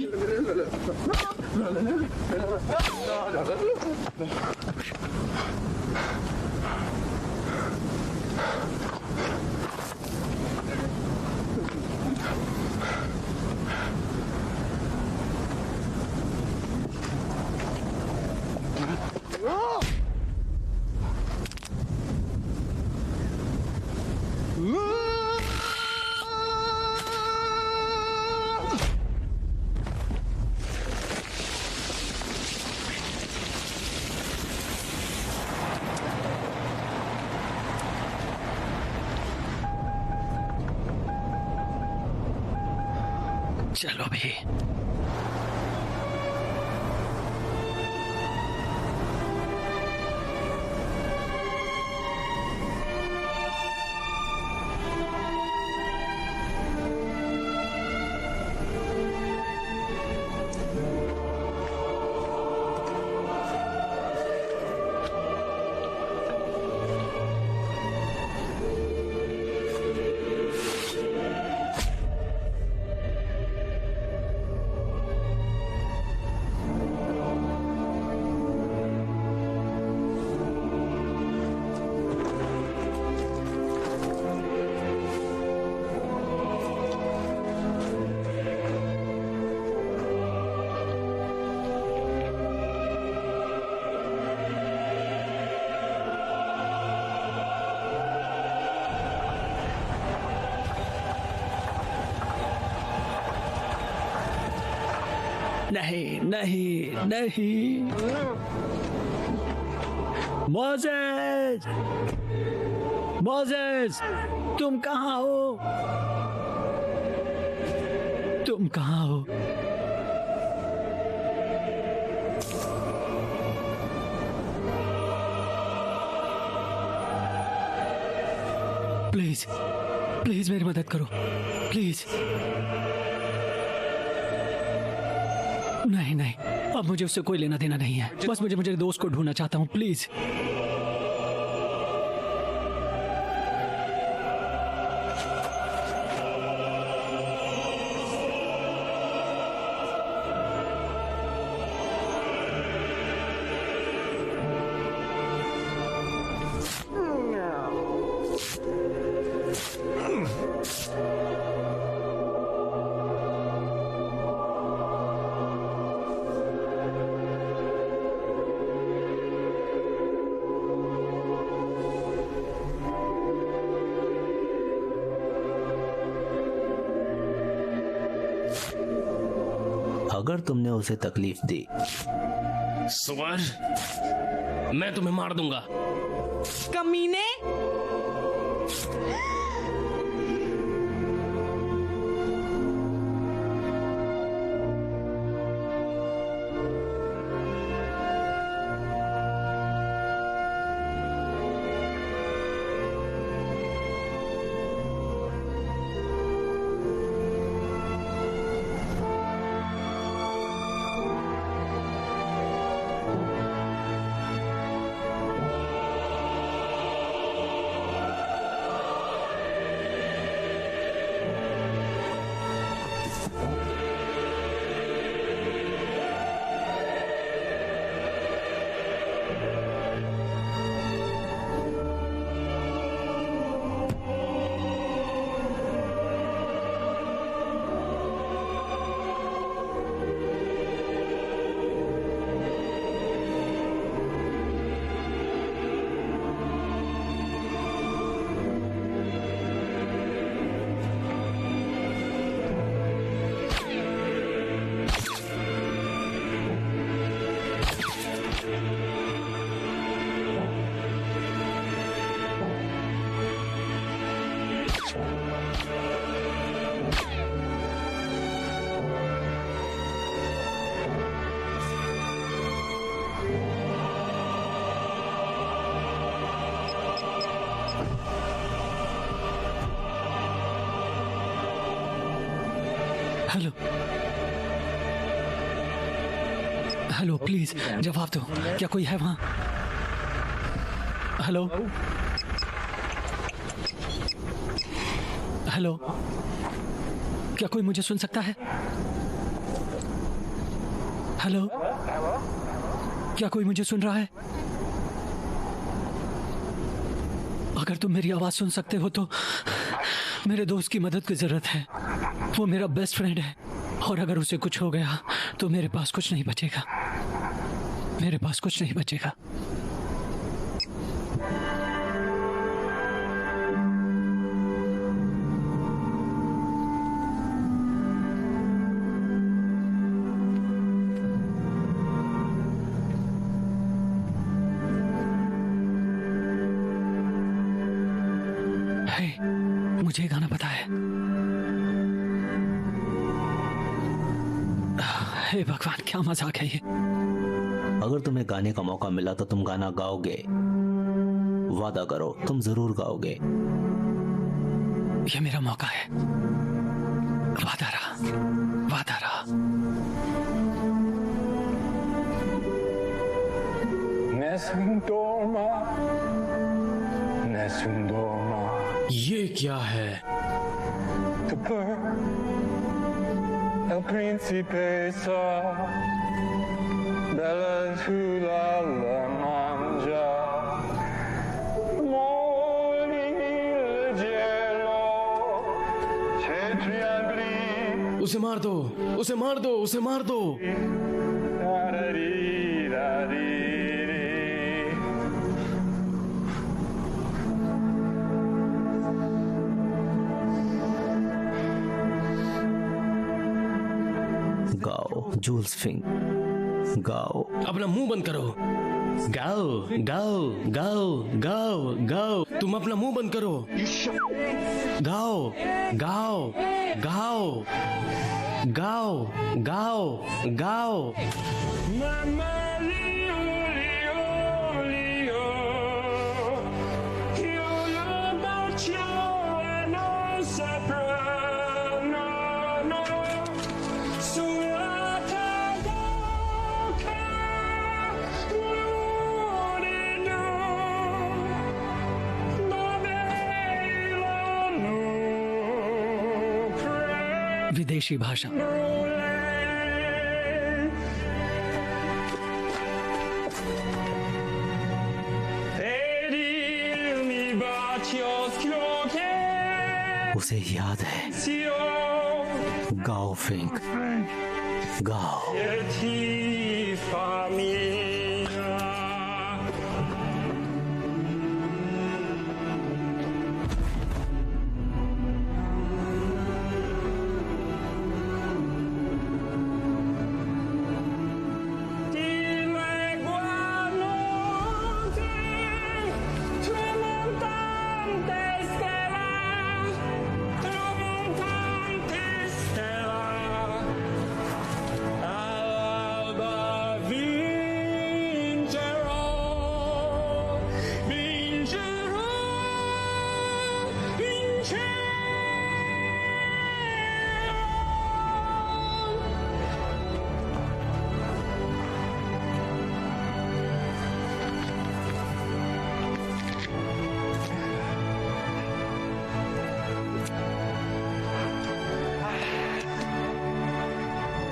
चलो भी। नहीं नहीं नहीं, मोजेस, मोजेस, तुम कहाँ हो? तुम कहाँ हो? प्लीज प्लीज मेरी मदद करो, प्लीज। नहीं नहीं, अब मुझे उससे कोई लेना देना नहीं है। बस मुझे मेरे दोस्त को ढूंढना चाहता हूँ, प्लीज। अगर तुमने उसे तकलीफ दी, स्वर, मैं तुम्हें मार दूंगा। कमीने। हेलो हेलो, प्लीज जवाब दो, क्या कोई है वहां? हेलो हेलो, क्या कोई मुझे सुन सकता है? हेलो, क्या कोई मुझे सुन रहा है? अगर तुम मेरी आवाज सुन सकते हो तो मेरे दोस्त की मदद की जरूरत है। वो मेरा बेस्ट फ्रेंड है और अगर उसे कुछ हो गया तो मेरे पास कुछ नहीं बचेगा। मेरे पास कुछ नहीं बचेगा। मुझे गाना पता है। हे भगवान, क्या मजाक है ये। अगर तुम्हें गाने का मौका मिला तो तुम गाना गाओगे। वादा करो, तुम जरूर गाओगे। ये मेरा मौका है। वादा रहा, वादा रहा। ये क्या है? El principessa della sulla la mangia moli leggero c'è triangoli उसे मार दो, उसे मार दो, उसे मार दो। गाओ जूल्स फिंक, गाओ। अपना मुंह बंद करो। गाओ गाओ गाओ गाओ गाओ। तुम अपना मुंह बंद करो। गाओ गाओ गाओ गाओ गाओ गाओ। विदेशी भाषा। उसे याद है। गाओ फिंक, गाओ।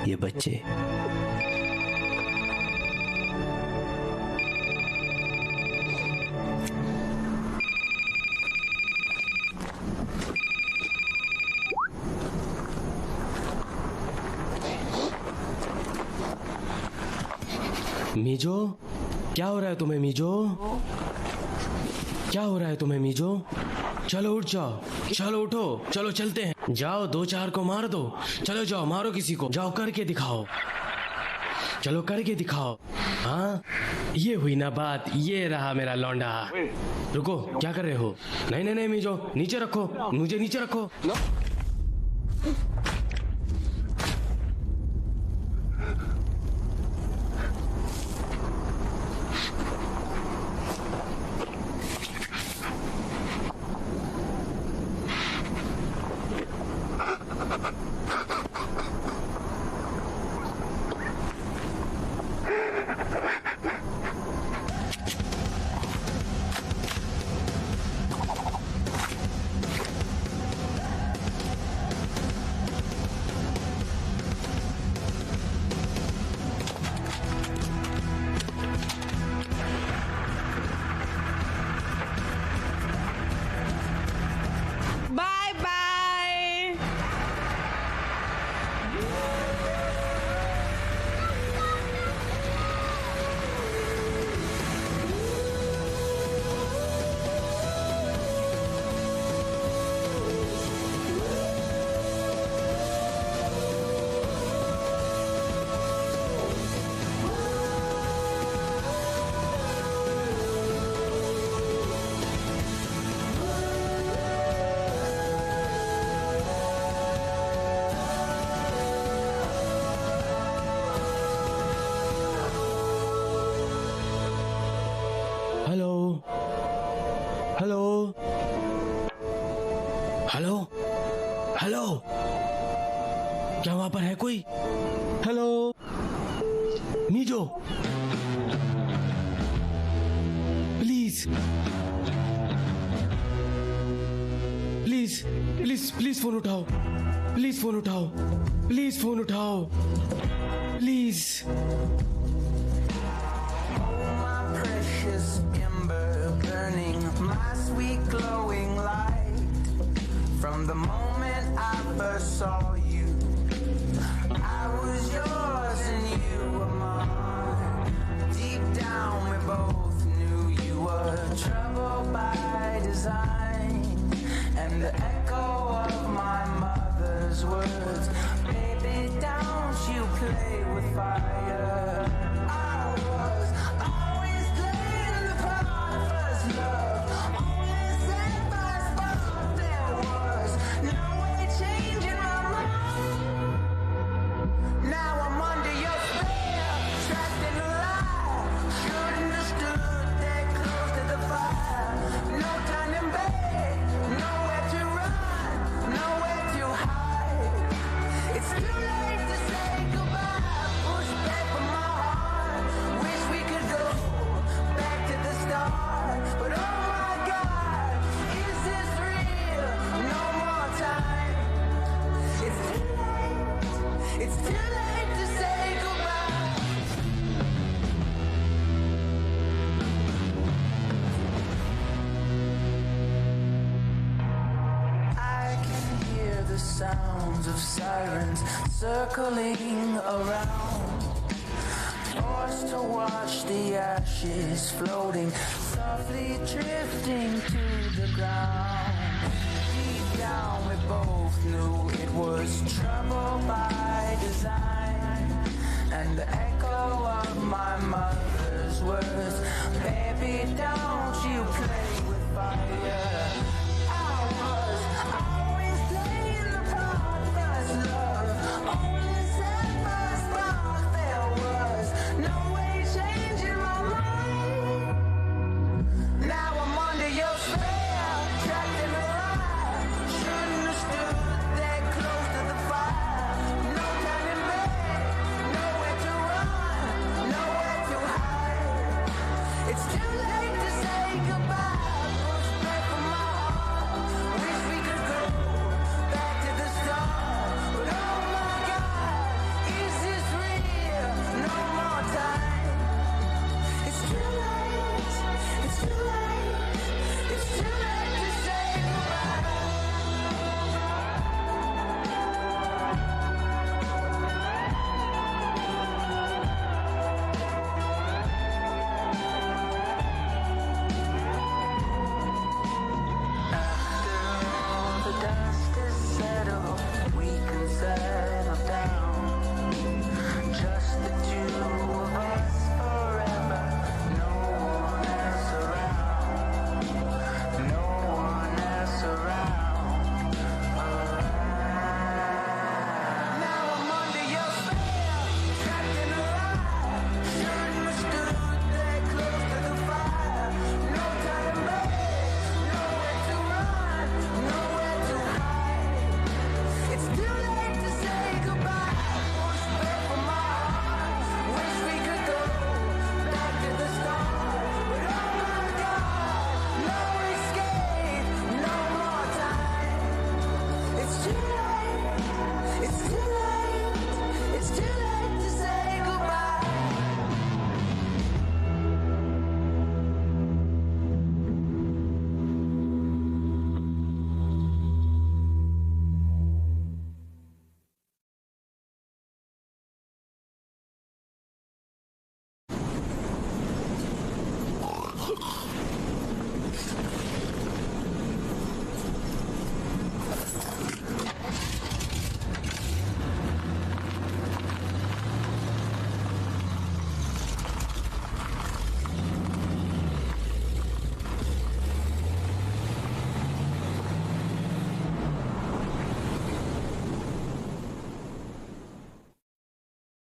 ये बच्चे मीजो, क्या हो रहा है तुम्हें मीजो? क्या हो रहा है तुम्हें मीजो? चलो उठ जाओ, चलो उठो, चलो चलते हैं। जाओ, दो चार को मार दो। चलो जाओ, मारो किसी को। जाओ करके दिखाओ, चलो करके दिखाओ। हाँ, ये हुई ना बात। ये रहा मेरा लौंडा। रुको, क्या कर रहे हो? नहीं नहीं नहीं मीजो, नीचे रखो, मुझे नीचे रखो। हेलो हेलो, क्या वहां पर है कोई? हेलो मीजो, please please please please phone उठाओ, प्लीज फोन उठाओ, प्लीज फोन उठाओ, please. My precious ember burning, my sweet glowing light. From the moment I first saw you, I was yours and you were mine. Deep down we both knew you were troubled by design. And the echo of my mother's words, baby, don't you play with fire. I was always playing the part of first love, only set by spark. There was no way changing my mind. Now I'm under your spell, trapped in a lie. Shouldn't have stood that close to the fire. No turning back, nowhere to run, nowhere to hide. It's too late to say goodbye. Push back from my heart. Wish we could go back to the start. But oh my God, is this real? No more time. It's too late. It's too late to say goodbye. I can hear the sounds of sirens circling around. Forced to watch the ashes floating, softly drifting to the ground. Deep down we both knew it was trouble by design. And the echo of my mother's words, baby, don't you play with fire. I was always playing the part first love, only set by spark. There was no way changing my mind. Now I'm under your spell, trapped in a lie. Shouldn't have stood that close to the fire. No turning back, nowhere to run, nowhere to hide. It's too late to say goodbye. Push back from my heart. Wish we could go back to the start. But oh my God, is this real? No more time. It's too late. It's too late. It's too late to say goodbye. After all the dust is settled, we can settle down. Just the two of us forever. No one else around. No one else around. Now I'm under your spell, trapped in a lie. Shouldn't have stood that close to the fire. No turning back, nowhere to run, nowhere to hide. It's too late to say goodbye. Push back from my heart. Wish we could go back to the start. But oh my God, no escape, no more time. It's too late. It's too late. It's too late to say goodbye.